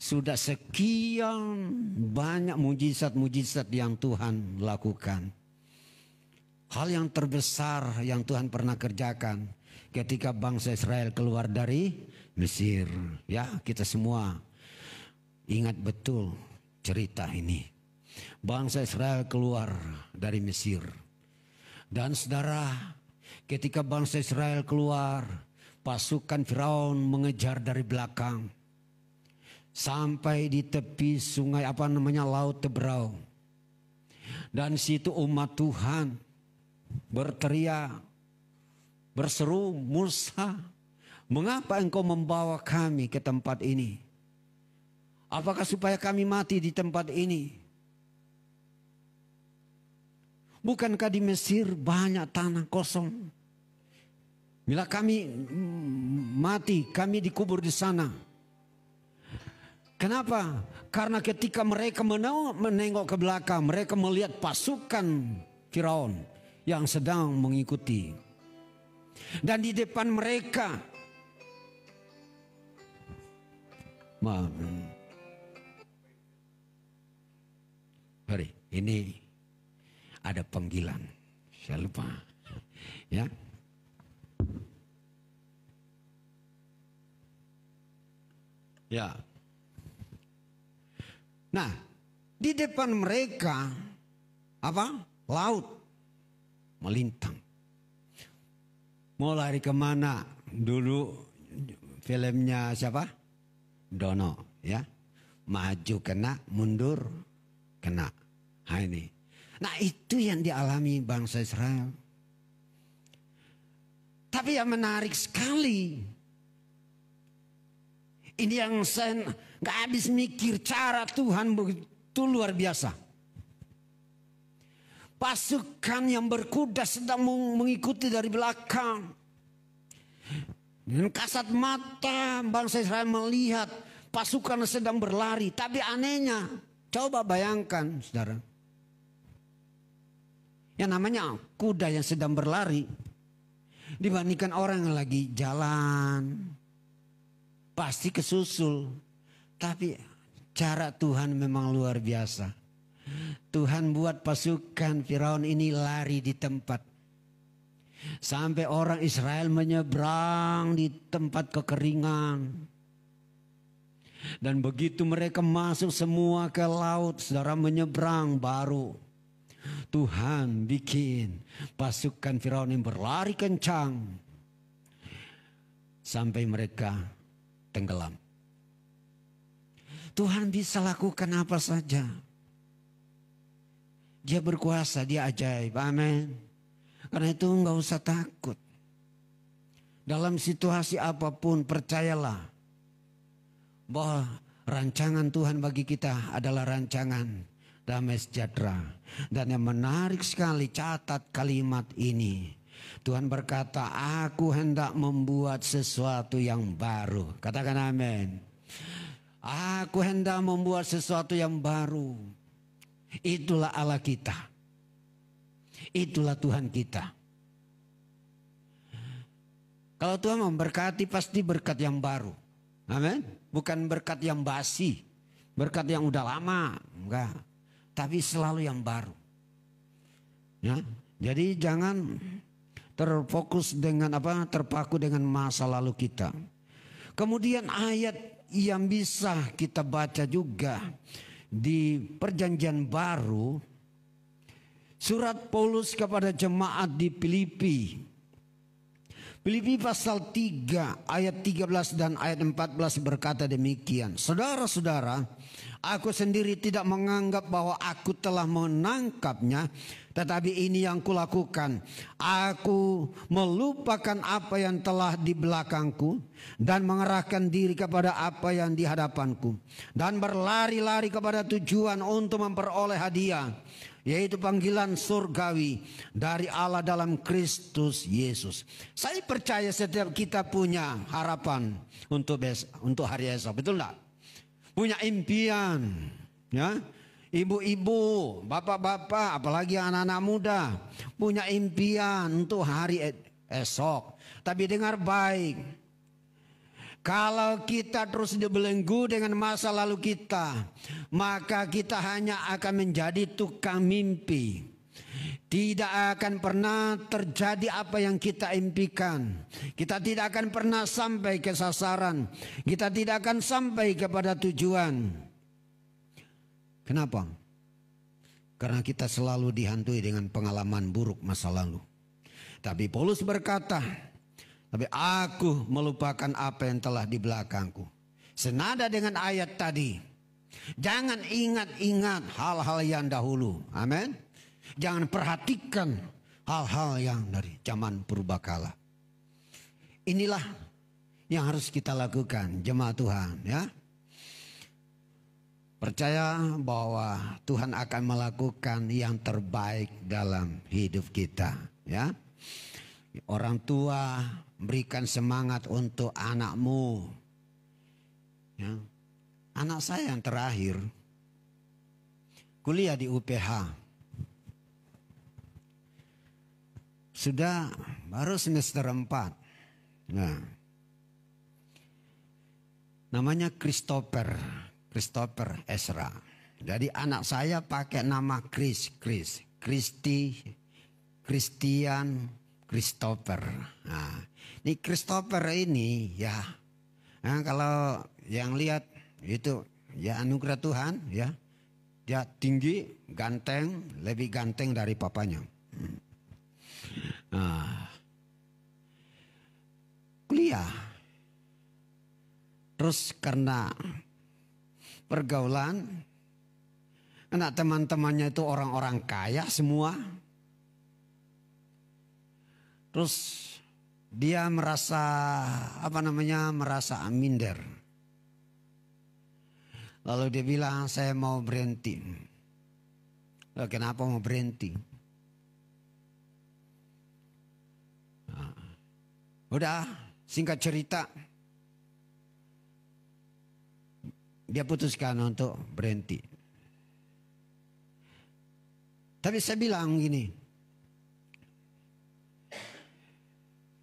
sudah sekian banyak mujizat-mujizat yang Tuhan lakukan. Hal yang terbesar yang Tuhan pernah kerjakan ketika bangsa Israel keluar dari Mesir. Ya, kita semua ingat betul cerita ini. Bangsa Israel keluar dari Mesir. Dan saudara, ketika bangsa Israel keluar, pasukan Firaun mengejar dari belakang. Sampai di tepi sungai Laut Teberau. Dan situ umat Tuhan berteriak, berseru, Musa, mengapa engkau membawa kami ke tempat ini? Apakah supaya kami mati di tempat ini? Bukankah di Mesir banyak tanah kosong? Bila kami mati, kami dikubur di sana. Kenapa? Karena ketika mereka menengok ke belakang, mereka melihat pasukan Firaun yang sedang mengikuti. Dan di depan mereka, mari, ini ada panggilan. Saya lupa. Ya. Ya. Nah, di depan mereka laut melintang. Mau lari kemana? Dulu filmnya siapa? Dono, ya. Maju kena, mundur kena. Nah ini. Nah itu yang dialami bangsa Israel. Tapi yang menarik sekali. Ini yang saya gak habis mikir, cara Tuhan begitu luar biasa. Pasukan yang berkuda sedang mengikuti dari belakang. Dengan kasat mata bangsa Israel melihat pasukan sedang berlari. Tapi anehnya, coba bayangkan saudara. Yang namanya kuda yang sedang berlari dibandingkan orang yang lagi jalan, pasti kesusul. Tapi cara Tuhan memang luar biasa. Tuhan buat pasukan Firaun ini lari di tempat. Sampai orang Israel menyeberang di tempat kekeringan. Dan begitu mereka masuk semua ke laut, saudara, menyeberang baru. Tuhan bikin pasukan Firaun yang berlari kencang. Sampai mereka tenggelam. Tuhan bisa lakukan apa saja. Dia berkuasa, dia ajaib. Amin. Karena itu enggak usah takut. Dalam situasi apapun percayalah bahwa rancangan Tuhan bagi kita adalah rancangan damai sejahtera. Dan yang menarik sekali, catat kalimat ini. Tuhan berkata, aku hendak membuat sesuatu yang baru. Katakan amin. Aku hendak membuat sesuatu yang baru. Itulah Allah kita. Itulah Tuhan kita. Kalau Tuhan memberkati, pasti berkat yang baru. Amin. Bukan berkat yang basi. Berkat yang udah lama. Enggak. Tapi selalu yang baru. Ya. Jadi jangan terfokus dengan terpaku dengan masa lalu kita. Kemudian ayat yang bisa kita baca juga di Perjanjian Baru, surat Paulus kepada jemaat di Filipi. Filipi pasal 3 ayat 13 dan ayat 14 berkata demikian. Saudara-saudara, aku sendiri tidak menganggap bahwa aku telah menangkapnya. Tetapi ini yang kulakukan, aku melupakan apa yang telah di belakangku dan mengerahkan diri kepada apa yang di hadapanku, dan berlari-lari kepada tujuan untuk memperoleh hadiah, yaitu panggilan surgawi dari Allah dalam Kristus Yesus. Saya percaya setiap kita punya harapan untuk hari esok, betul enggak? Punya impian, ya. Ibu-ibu, bapak-bapak, apalagi anak-anak muda punya impian untuk hari esok. Tapi dengar baik, kalau kita terus dibelenggu dengan masa lalu kita, maka kita hanya akan menjadi tukang mimpi. Tidak akan pernah terjadi apa yang kita impikan. Kita tidak akan pernah sampai ke sasaran. Kita tidak akan sampai kepada tujuan. Kenapa? Karena kita selalu dihantui dengan pengalaman buruk masa lalu. Tapi Paulus berkata, tapi aku melupakan apa yang telah di belakangku. Senada dengan ayat tadi. Jangan ingat-ingat hal-hal yang dahulu. Amin. Jangan perhatikan hal-hal yang dari zaman purbakala. Inilah yang harus kita lakukan, jemaat Tuhan, ya. Percaya bahwa Tuhan akan melakukan yang terbaik dalam hidup kita, ya. Orang tua berikan semangat untuk anakmu, ya. Anak saya yang terakhir kuliah di UPH, sudah baru semester 4. Nah, namanya Christopher Ezra. Jadi anak saya pakai nama Christian Christopher. Nah, ini Christopher ini ya, nah, kalau yang lihat itu ya anugerah Tuhan, ya. Dia tinggi, ganteng, lebih ganteng dari papanya. Nah, kuliah. Terus karena pergaulan, anak teman-temannya itu orang-orang kaya semua. Terus dia merasa merasa minder. Lalu dia bilang, saya mau berhenti. Lalu kenapa mau berhenti? Nah, udah singkat cerita, dia putuskan untuk berhenti. Tapi saya bilang gini,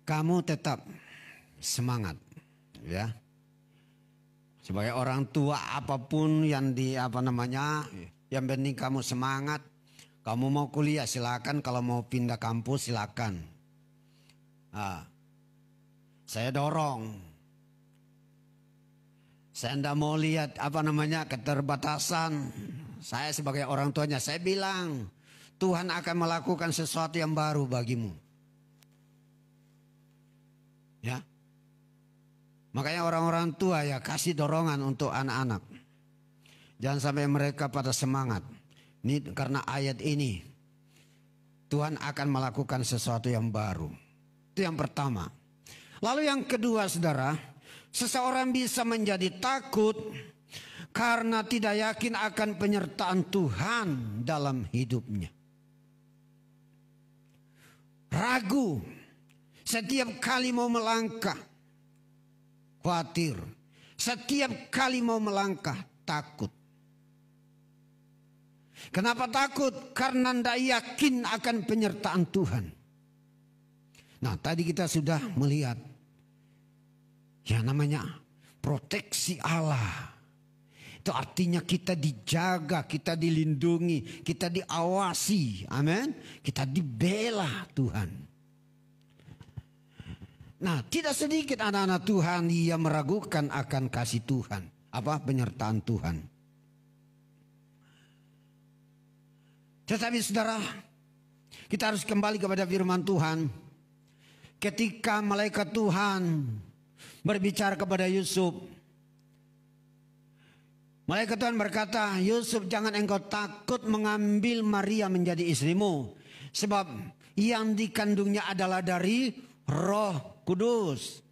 kamu tetap semangat, ya. Sebagai orang tua apapun yang yang penting kamu semangat. Kamu mau kuliah silakan, kalau mau pindah kampus silakan. Nah, saya dorong. Saya tidak mau lihat keterbatasan. Saya sebagai orang tuanya, saya bilang Tuhan akan melakukan sesuatu yang baru bagimu. Ya. Makanya orang-orang tua ya kasih dorongan untuk anak-anak. Jangan sampai mereka pada semangat. Ini karena ayat ini Tuhan akan melakukan sesuatu yang baru. Itu yang pertama. Lalu yang kedua, saudara, seseorang bisa menjadi takut karena tidak yakin akan penyertaan Tuhan dalam hidupnya. Ragu setiap kali mau melangkah, khawatir setiap kali mau melangkah, takut. Kenapa takut? Karena tidak yakin akan penyertaan Tuhan. Nah, tadi kita sudah melihat ya namanya proteksi Allah. Itu artinya kita dijaga, kita dilindungi, kita diawasi. Amin. Kita dibela Tuhan. Nah, tidak sedikit anak-anak Tuhan yang meragukan akan kasih Tuhan. Penyertaan Tuhan. Tetapi saudara, kita harus kembali kepada firman Tuhan. Ketika malaikat Tuhan berbicara kepada Yusuf, malaikat Tuhan berkata, Yusuf, jangan engkau takut mengambil Maria menjadi istrimu. Sebab yang dikandungnya adalah dari Roh Kudus.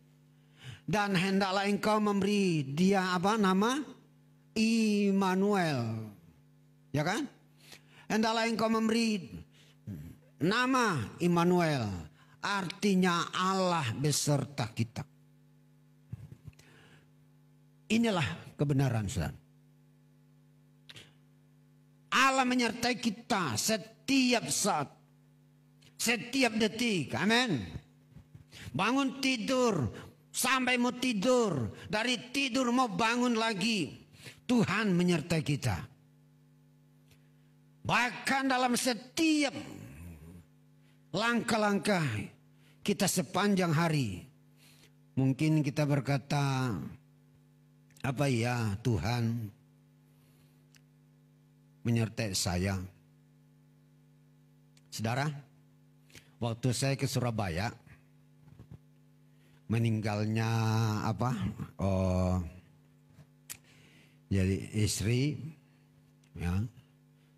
Dan hendaklah engkau memberi dia apa nama? Immanuel. Ya kan? Hendaklah engkau memberi nama Immanuel. Artinya Allah beserta kita. Inilah kebenaran, saudara. Allah menyertai kita setiap saat, setiap detik. Amin. Bangun tidur, sampai mau tidur, dari tidur mau bangun lagi, Tuhan menyertai kita. Bahkan dalam setiap langkah-langkah kita sepanjang hari, mungkin kita berkata, apa ya Tuhan menyertai saya. Saudara, waktu saya ke Surabaya, meninggalnya apa? Jadi istri, ya,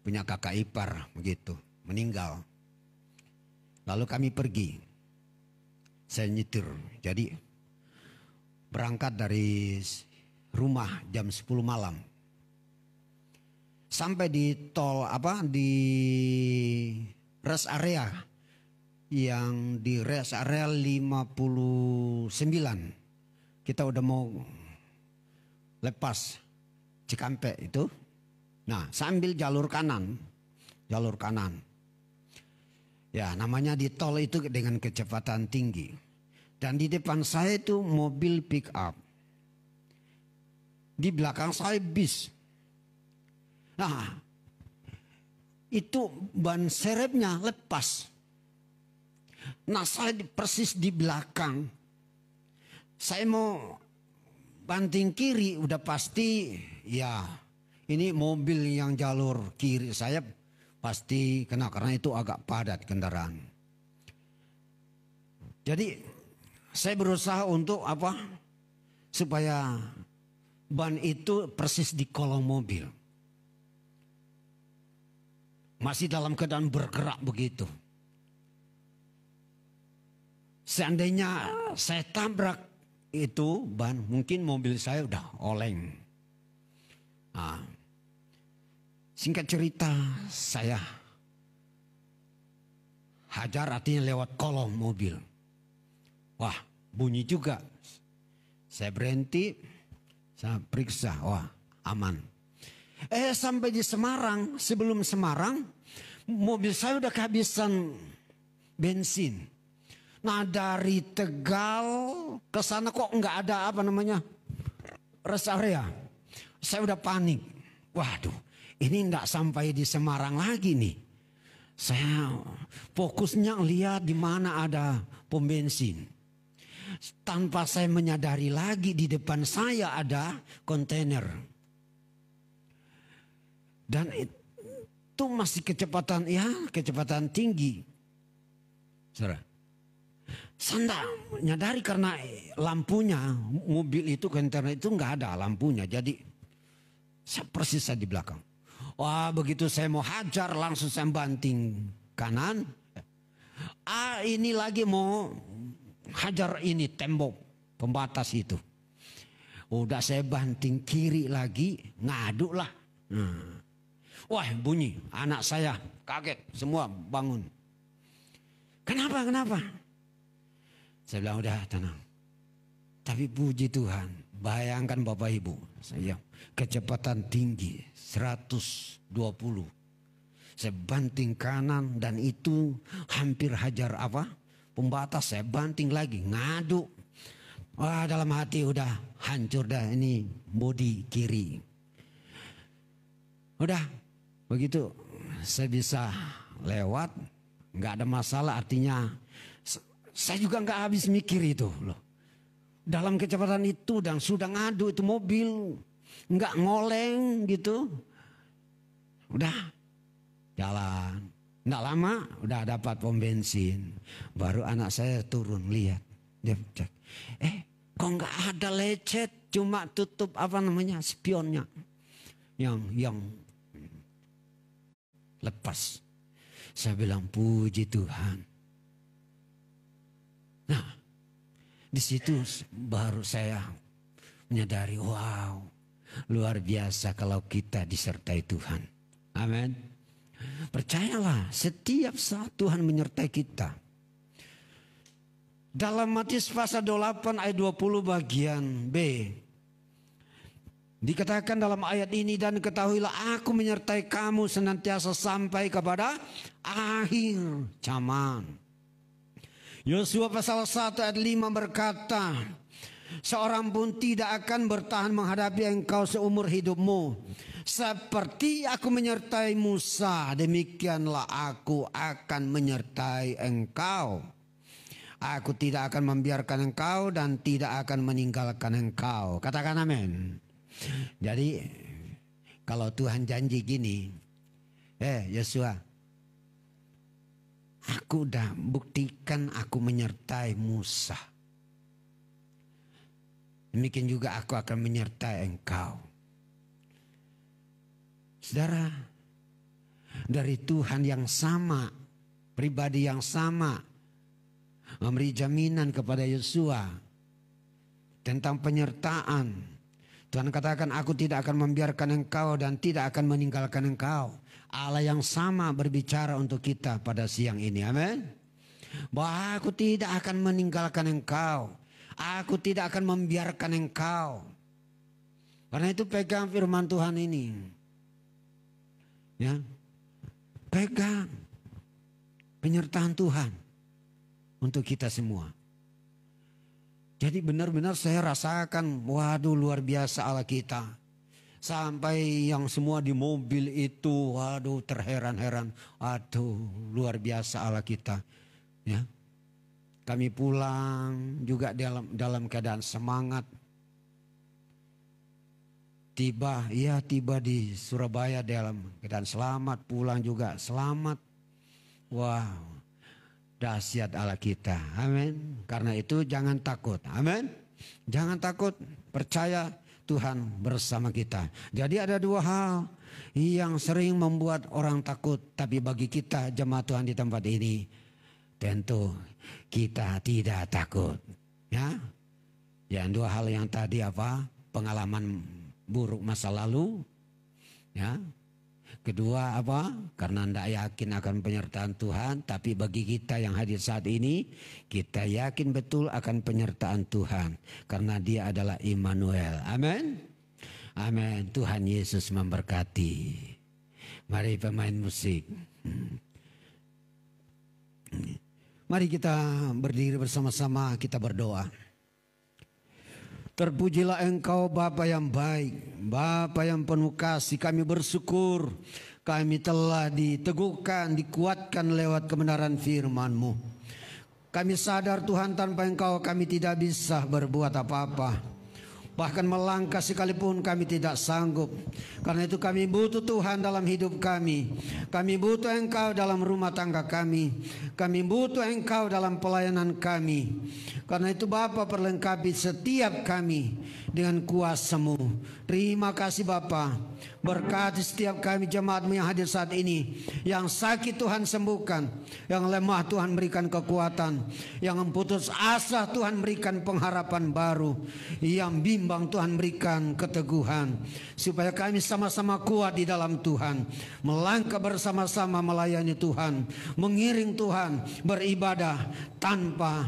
punya kakak ipar begitu, meninggal. Lalu kami pergi, saya nyetir, jadi berangkat dari rumah jam 10 malam. Sampai di tol di rest area, yang di rest area 59. Kita udah mau lepas Cikampek itu. Nah, sambil jalur kanan. Ya, namanya di tol itu dengan kecepatan tinggi. Dan di depan saya itu mobil pick up. Di belakang saya bis. Nah, itu ban serepnya lepas. Nah, saya persis di belakang. Saya mau banting kiri, udah pasti ya ini mobil yang jalur kiri saya pasti kena, karena itu agak padat kendaraan. Jadi saya berusaha untuk apa? Supaya ban itu persis di kolong mobil. Masih dalam keadaan bergerak begitu. Seandainya saya tabrak itu ban, mungkin mobil saya udah oleng. Nah, singkat cerita, saya hajar, artinya lewat kolong mobil. Wah, bunyi juga. Saya berhenti, saya periksa, wah aman. Sampai di Semarang, sebelum Semarang, mobil saya udah kehabisan bensin. Nah, dari Tegal ke sana kok nggak ada rest area. Saya udah panik. Waduh, ini nggak sampai di Semarang lagi nih. Saya fokusnya lihat di mana ada pom bensin. Tanpa saya menyadari lagi di depan saya ada kontainer. Dan itu masih kecepatan tinggi. Saudara. Saya tidak menyadari karena lampunya, mobil itu, kontainer itu nggak ada lampunya. Jadi saya persis di belakang. Wah, begitu saya mau hajar langsung saya banting kanan. Ini lagi mau hajar ini tembok pembatas itu. Udah saya banting kiri lagi, ngaduk lah. Wah, bunyi, anak saya kaget, semua bangun. Kenapa? Saya bilang udah tenang. Tapi puji Tuhan, bayangkan Bapak Ibu, saya kecepatan tinggi 120. Saya banting kanan dan itu hampir hajar pembatas, saya banting lagi, ngaduk. Wah, dalam hati udah hancur dah ini bodi kiri. Udah begitu saya bisa lewat, nggak ada masalah, artinya saya juga nggak habis mikir itu loh. Dalam kecepatan itu dan sudah ngadu itu mobil, nggak ngoleng gitu. Udah jalan, nggak lama udah dapat pom bensin. Baru anak saya turun lihat, dia cek, kok nggak ada lecet, cuma tutup spionnya yang lepas. Saya bilang puji Tuhan. Nah, di situ baru saya menyadari, wow, luar biasa kalau kita disertai Tuhan. Amin. Percayalah, setiap saat Tuhan menyertai kita. Dalam Matius pasal 28 ayat 20 bagian B. Dikatakan dalam ayat ini, dan ketahuilah aku menyertai kamu senantiasa sampai kepada akhir zaman. Yosua pasal 1 ayat 5 berkata, seorang pun tidak akan bertahan menghadapi engkau seumur hidupmu. Seperti aku menyertai Musa, demikianlah aku akan menyertai engkau. Aku tidak akan membiarkan engkau dan tidak akan meninggalkan engkau. Katakan amin. Jadi kalau Tuhan janji gini, Yosua, aku udah buktikan aku menyertai Musa. Demikian juga aku akan menyertai engkau. Saudara, dari Tuhan yang sama, pribadi yang sama, memberi jaminan kepada Yosua tentang penyertaan. Tuhan katakan, aku tidak akan membiarkan engkau dan tidak akan meninggalkan engkau. Allah yang sama berbicara untuk kita pada siang ini. Amin. Bahwa aku tidak akan meninggalkan engkau. Aku tidak akan membiarkan engkau. Karena itu pegang firman Tuhan ini. Ya. Pegang penyertaan Tuhan untuk kita semua. Jadi benar-benar saya rasakan, waduh luar biasa Allah kita. Sampai yang semua di mobil itu, waduh terheran-heran. Aduh luar biasa Allah kita. Ya. Kami pulang juga dalam keadaan semangat. Tiba di Surabaya dalam keadaan selamat, pulang juga selamat. Wow. Dahsyat Allah kita. Amin. Karena itu jangan takut. Amin. Jangan takut. Percaya Tuhan bersama kita. Jadi ada dua hal yang sering membuat orang takut. Tapi bagi kita jemaat Tuhan di tempat ini, tentu kita tidak takut. Ya. Yang dua hal yang tadi apa? Pengalaman buruk masa lalu. Ya. Kedua apa? Karena tidak yakin akan penyertaan Tuhan. Tapi bagi kita yang hadir saat ini, kita yakin betul akan penyertaan Tuhan. Karena Dia adalah Immanuel. Amin. Amin. Tuhan Yesus memberkati. Mari pemain musik. Mari kita berdiri bersama-sama, kita berdoa. Terpujilah Engkau Bapa yang baik, Bapa yang penuh kasih. Kami bersyukur kami telah diteguhkan, dikuatkan lewat kebenaran firman-Mu. Kami sadar Tuhan, tanpa Engkau kami tidak bisa berbuat apa-apa. Bahkan melangkah sekalipun kami tidak sanggup. Karena itu kami butuh Tuhan dalam hidup kami. Kami butuh Engkau dalam rumah tangga kami. Kami butuh Engkau dalam pelayanan kami. Karena itu Bapa, perlengkapi setiap kami dengan kuasa-Mu. Terima kasih Bapa. Berkati setiap kami jemaat-Mu yang hadir saat ini. Yang sakit Tuhan sembuhkan. Yang lemah Tuhan berikan kekuatan. Yang putus asa Tuhan berikan pengharapan baru. Yang bimbang Tuhan berikan keteguhan. Supaya kami sama-sama kuat di dalam Tuhan. Melangkah bersama-sama melayani Tuhan. Mengiring Tuhan. Beribadah tanpa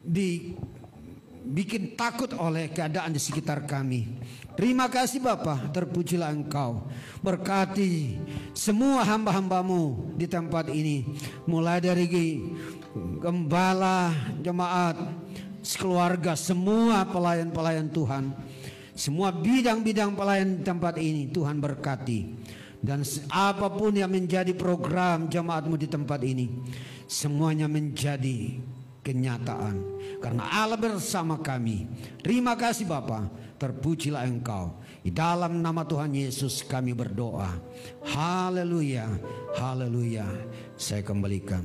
dibikin takut oleh keadaan di sekitar kami. Terima kasih Bapa, terpujilah Engkau. Berkati semua hamba-hamba-Mu di tempat ini. Mulai dari gembala, jemaat, sekeluarga, semua pelayan-pelayan Tuhan. Semua bidang-bidang pelayan di tempat ini Tuhan berkati. Dan apapun yang menjadi program jemaat-Mu di tempat ini, semuanya menjadi kenyataan. Karena Allah bersama kami. Terima kasih Bapa, terpujilah Engkau. Di dalam nama Tuhan Yesus kami berdoa. Haleluya, haleluya. Saya kembalikan.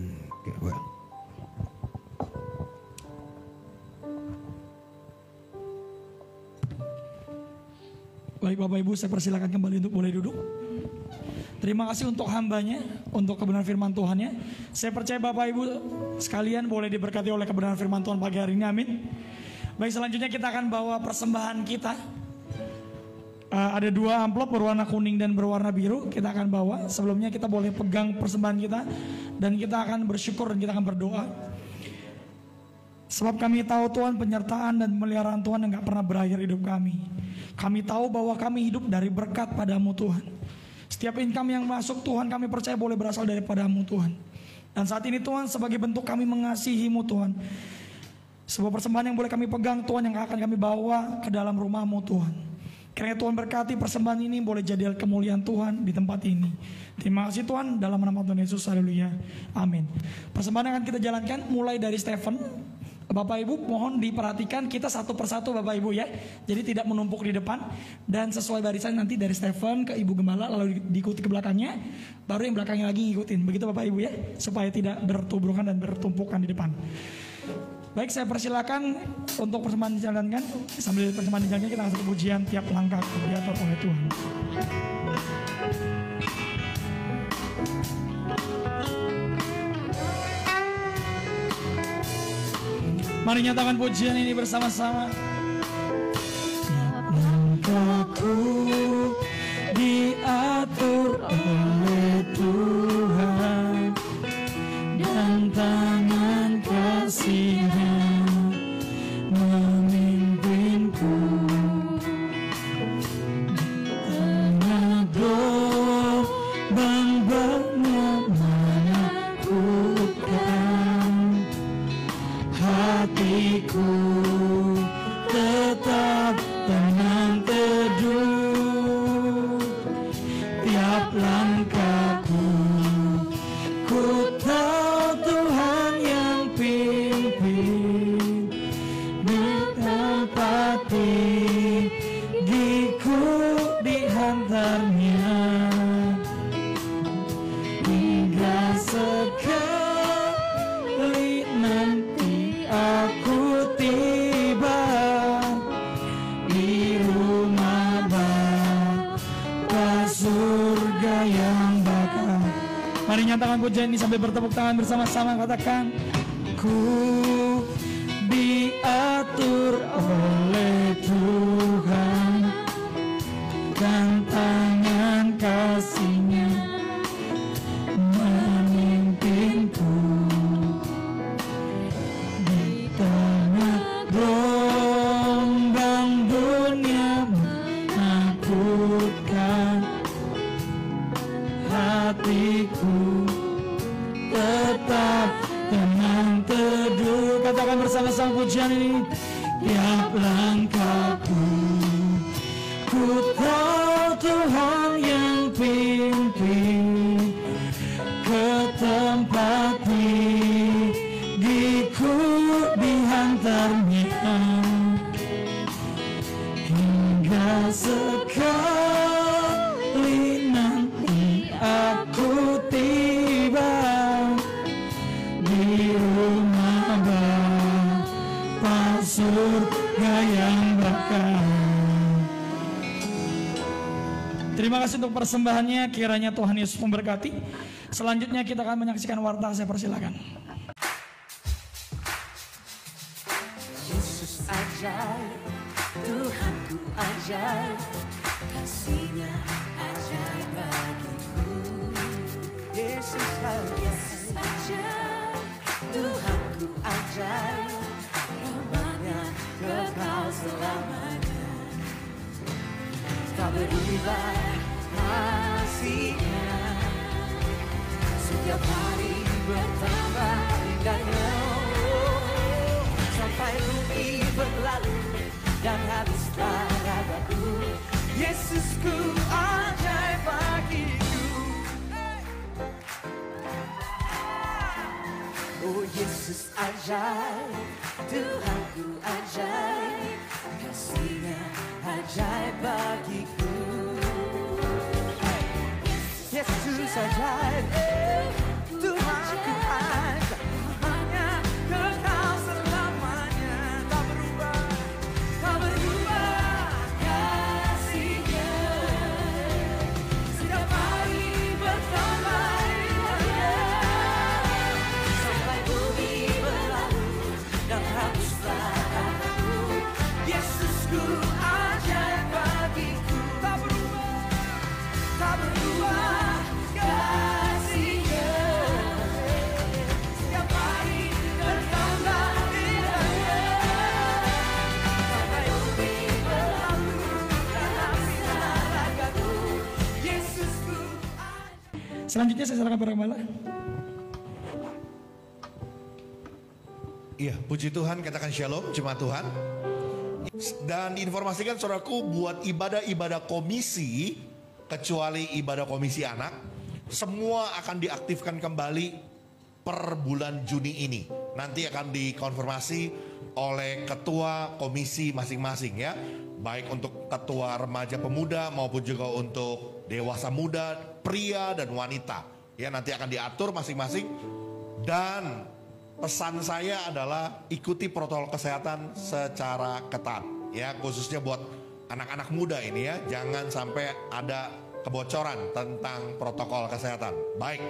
Baik Bapak Ibu, saya persilakan kembali untuk boleh duduk. Terima kasih untuk hambanya untuk kebenaran firman Tuhan ya. Saya percaya Bapak Ibu sekalian boleh diberkati oleh kebenaran firman Tuhan pagi hari ini, amin. Baik, selanjutnya kita akan bawa persembahan kita. Ada 2 amplop berwarna kuning dan berwarna biru. Kita akan bawa. Sebelumnya kita boleh pegang persembahan kita, dan kita akan bersyukur dan kita akan berdoa. Sebab kami tahu Tuhan, penyertaan dan pemeliharaan Tuhan yang gak pernah berakhir hidup kami. Kami tahu bahwa kami hidup dari berkat padamu Tuhan. Setiap income yang masuk Tuhan, kami percaya boleh berasal daripadamu Tuhan. Dan saat ini Tuhan, sebagai bentuk kami mengasihimu Tuhan, sebuah persembahan yang boleh kami pegang Tuhan, yang akan kami bawa ke dalam rumahmu Tuhan. Kiranya Tuhan berkati persembahan ini boleh jadi kemuliaan Tuhan di tempat ini. Terima kasih Tuhan, dalam nama Tuhan Yesus, haleluya, amin. Persembahan yang akan kita jalankan mulai dari Stephen. Bapak Ibu mohon diperhatikan, kita satu persatu Bapak Ibu ya. Jadi tidak menumpuk di depan, dan sesuai barisan nanti dari Stephen ke Ibu Gembala, lalu diikuti ke belakangnya, baru yang belakangnya lagi ngikutin. Begitu Bapak Ibu ya, supaya tidak bertubrukan dan bertumpukan di depan. Baik, saya persilakan untuk persembahan dijalankan. Sambil persembahan dijalankan, kita akan pujian tiap langkah diatur oleh Tuhan. Mari nyatakan pujian ini bersama-sama. Tiap langkahku diatur oleh Tuhan, dan tangan kasih-Nya memimpinku. Tengah gelombang menakutkan, hatiku tetap tenang teduh. Tiap langkahku ku tahu Tuhan yang pimpin, ditempati gigiku dihantarnya, hingga sekali nanti aku tiba di rumah Bapa surga yang bakal. Mari nyatakan pujian ini sambil bertepuk tangan bersama-sama, katakan, ku diatur oleh Tuhan, dan tangan kasih-Nya memimpinku. Di tengah gelombang dunia menakutkan, hatiku tetap tenang teduh. Katakan bersama-sama pujian ini. Tiap langkahku ku tahu Tuhan yang pimpin, ke tempat gigiku dihantarnya, hingga sekali nanti aku tiba di rumah Bapa surga yang bakal. Terima kasih untuk persembahannya, kiranya Tuhan Yesus memberkati. Selanjutnya kita akan menyaksikan warta, saya persilakan. Yesus ajaib, Tuhanku ajaib, kasih-Nya ajaib bagiku. Yesus ajaib, Tuhanku ajaib, rahmat-Nya kekal selamanya. Tak berubah kasih-Nya, setiap hari bertambah indahnya, sampai bumi berlalu dan habislah ragaku. Yesusku ajaib bagiku. Oh Yesus ajaib, Tuhanku ajaib, kasih-Nya ajaib bagiku. Yesus ajaib, Tuhanku ajaib, hanya kekal selamanya. Tak berubah, tak berubah kasih-Nya, setiap hari bertambah indah. Selanjutnya saya silakan para gembala. Iya, puji Tuhan, katakan shalom jemaat Tuhan. Dan diinformasikan saudaraku, buat ibadah-ibadah komisi, kecuali ibadah komisi anak, semua akan diaktifkan kembali per bulan Juni ini. Nanti akan dikonfirmasi oleh ketua komisi masing-masing ya. Baik untuk ketua remaja pemuda maupun juga untuk dewasa muda, pria dan wanita. Ya, nanti akan diatur masing-masing. Dan pesan saya adalah ikuti protokol kesehatan secara ketat. Ya, khususnya buat anak-anak muda ini ya. Jangan sampai ada kebocoran tentang protokol kesehatan. Baik,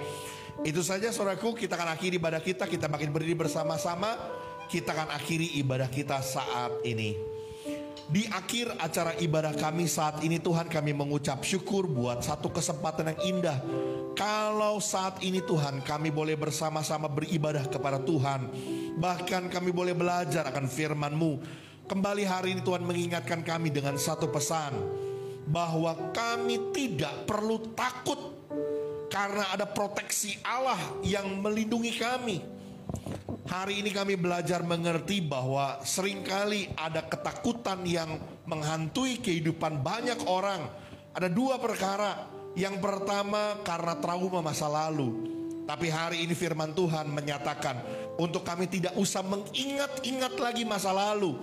itu saja saudaraku, kita akan akhiri ibadah kita. Kita makin berdiri bersama-sama. Kita akan akhiri ibadah kita saat ini. Di akhir acara ibadah kami saat ini, Tuhan, kami mengucap syukur buat satu kesempatan yang indah. Kalau saat ini Tuhan, kami boleh bersama-sama beribadah kepada Tuhan. Bahkan kami boleh belajar akan firman-Mu. Kembali hari ini Tuhan mengingatkan kami dengan satu pesan, bahwa kami tidak perlu takut karena ada proteksi Allah yang melindungi kami. Hari ini kami belajar mengerti bahwa seringkali ada ketakutan yang menghantui kehidupan banyak orang. Ada dua perkara. Yang pertama karena trauma masa lalu. Tapi hari ini firman Tuhan menyatakan untuk kami tidak usah mengingat-ingat lagi masa lalu.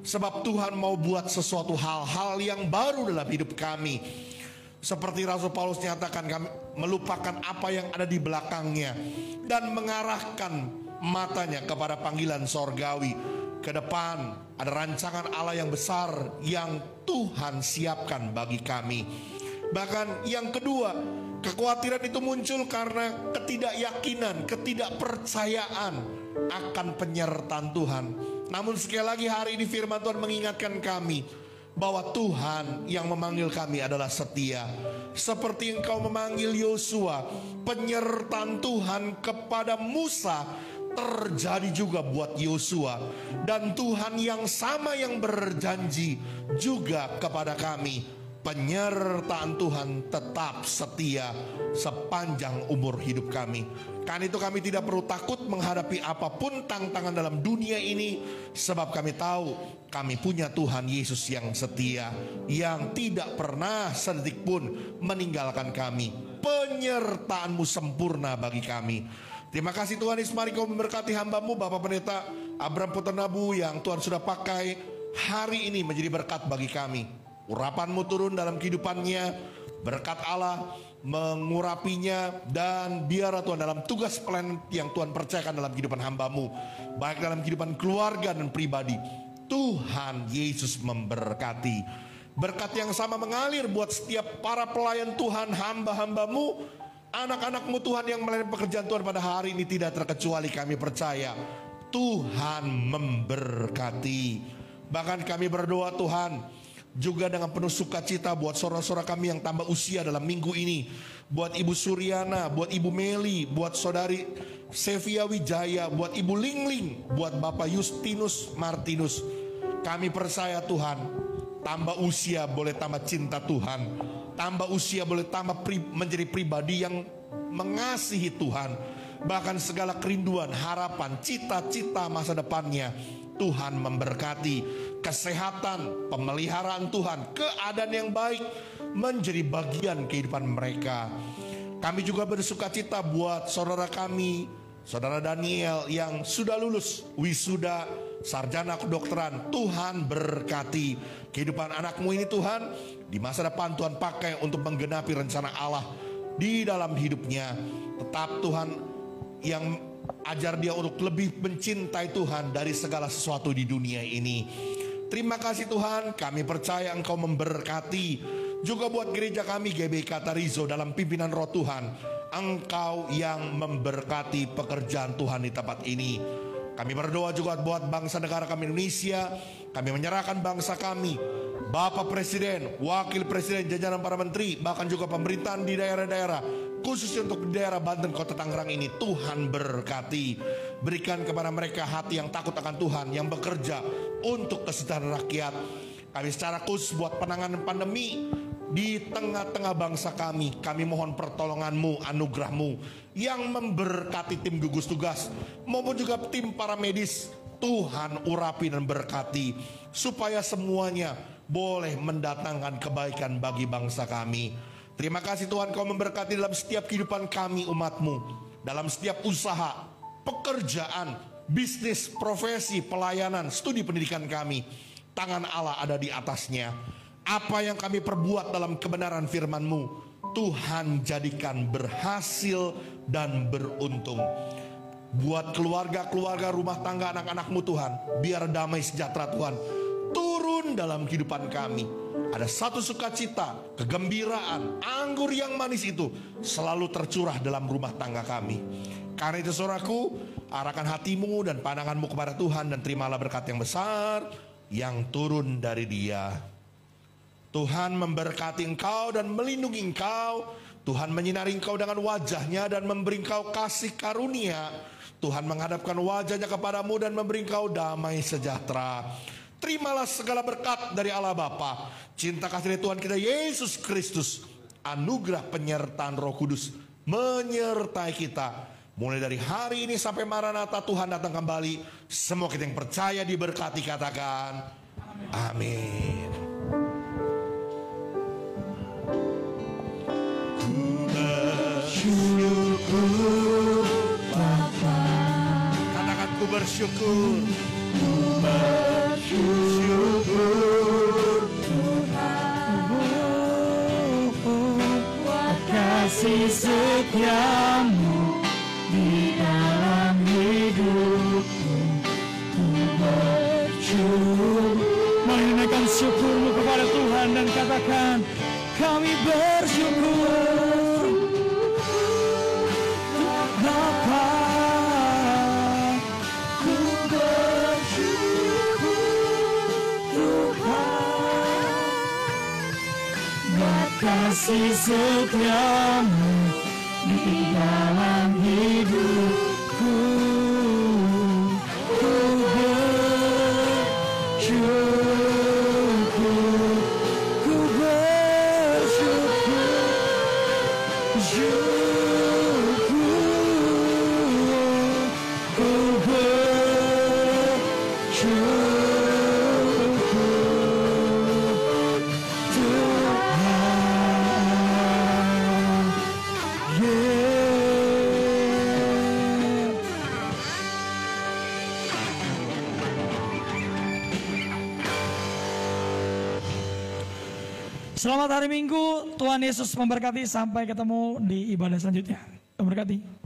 Sebab Tuhan mau buat sesuatu hal-hal yang baru dalam hidup kami. Seperti Rasul Paulus nyatakan, kami melupakan apa yang ada di belakangnya dan mengarahkan matanya kepada panggilan sorgawi. Ke depan ada rancangan Allah yang besar yang Tuhan siapkan bagi kami. Bahkan yang kedua, kekhawatiran itu muncul karena ketidakyakinan, ketidakpercayaan akan penyertaan Tuhan. Namun sekali lagi hari ini firman Tuhan mengingatkan kami bahwa Tuhan yang memanggil kami adalah setia. Seperti Engkau memanggil Yosua, penyertaan Tuhan kepada Musa terjadi juga buat Yosua. Dan Tuhan yang sama yang berjanji juga kepada kami. Penyertaan Tuhan tetap setia sepanjang umur hidup kami. Karena itu kami tidak perlu takut menghadapi apapun tantangan dalam dunia ini. Sebab kami tahu kami punya Tuhan Yesus yang setia, yang tidak pernah sedetik pun meninggalkan kami. Penyertaan-Mu sempurna bagi kami. Terima kasih Tuhan Yesus, mari Kau memberkati hamba-Mu Bapak Pendeta Abram Puternabu yang Tuhan sudah pakai hari ini menjadi berkat bagi kami. Urapan-Mu turun dalam kehidupannya, berkat Allah mengurapinya, dan biarlah Tuhan dalam tugas pelayanan yang Tuhan percayakan dalam kehidupan hamba-Mu, baik dalam kehidupan keluarga dan pribadi, Tuhan Yesus memberkati. Berkat yang sama mengalir buat setiap para pelayan Tuhan, hamba-hamba-Mu, anak-anak-Mu Tuhan yang melayani pekerjaan Tuhan pada hari ini. Tidak terkecuali kami percaya Tuhan memberkati. Bahkan kami berdoa Tuhan juga dengan penuh sukacita buat saudara-saudara kami yang tambah usia dalam minggu ini. Buat Ibu Suryana, buat Ibu Meli, buat Saudari Sevia Wijaya, buat Ibu Lingling, buat Bapak Justinus Martinus. Kami percaya Tuhan, tambah usia boleh tambah cinta Tuhan. Tambah usia boleh tambah menjadi pribadi yang mengasihi Tuhan. Bahkan segala kerinduan, harapan, cita-cita masa depannya Tuhan memberkati. Kesehatan, pemeliharaan Tuhan, keadaan yang baik menjadi bagian kehidupan mereka. Kami juga bersukacita buat saudara kami, Saudara Daniel yang sudah lulus wisuda sarjana kedokteran. Tuhan berkati kehidupan anakmu ini Tuhan. Di masa depan Tuhan pakai untuk menggenapi rencana Allah di dalam hidupnya. Tetap Tuhan yang ajar dia untuk lebih mencintai Tuhan dari segala sesuatu di dunia ini. Terima kasih Tuhan, kami percaya Engkau memberkati. Juga buat gereja kami GBK Tarizo dalam pimpinan Roh Tuhan, Engkau yang memberkati pekerjaan Tuhan di tempat ini. Kami berdoa juga buat bangsa negara kami Indonesia. Kami menyerahkan bangsa kami, Bapak Presiden, Wakil Presiden, jajaran para menteri, bahkan juga pemerintahan di daerah-daerah, khususnya untuk di daerah Banten, Kota Tangerang ini. Tuhan berkati. Berikan kepada mereka hati yang takut akan Tuhan, yang bekerja untuk kesejahteraan rakyat. Kami secara khusus buat penanganan pandemi, di tengah-tengah bangsa kami mohon pertolongan-Mu, anugerah-Mu yang memberkati tim gugus tugas maupun juga tim para medis. Tuhan urapi dan berkati supaya semuanya boleh mendatangkan kebaikan bagi bangsa kami. Terima kasih Tuhan, Kau memberkati dalam setiap kehidupan kami umat-Mu, dalam setiap usaha, pekerjaan, bisnis, profesi, pelayanan, studi pendidikan kami. Tangan Allah ada di atasnya. Apa yang kami perbuat dalam kebenaran firman-Mu, Tuhan jadikan berhasil dan beruntung. Buat keluarga-keluarga, rumah tangga, anak-anak-Mu Tuhan, biar damai sejahtera Tuhan turun dalam kehidupan kami. Ada satu sukacita, kegembiraan, anggur yang manis itu selalu tercurah dalam rumah tangga kami. Karena itu saudaraku, arahkan hatimu dan pandanganmu kepada Tuhan dan terimalah berkat yang besar yang turun dari Dia. Tuhan memberkati engkau dan melindungi engkau. Tuhan menyinari engkau dengan wajahnya dan memberi engkau kasih karunia. Tuhan menghadapkan wajahnya kepadamu dan memberi engkau damai sejahtera. Terimalah segala berkat dari Allah Bapa, cinta kasih dari Tuhan kita Yesus Kristus, anugerah penyertaan Roh Kudus menyertai kita. Mulai dari hari ini sampai Maranatha Tuhan datang kembali. Semua kita yang percaya diberkati, katakan amin. Bersyukur Bapa, katakan ku bersyukur, ku bersyukur Tuhan, buat kasih setiamu di dalam hidupku. Ku bersyukur. Mari naikkan syukurmu kepada Tuhan dan katakan, kami bersyukur Bapa, ku bersyukur Tuhan, buat kasih setiamu di dalam hidupku. Ku bersyukur, ku bersyukur, Selamat hari Minggu, Tuhan Yesus memberkati. Sampai ketemu di ibadah selanjutnya. Memberkati.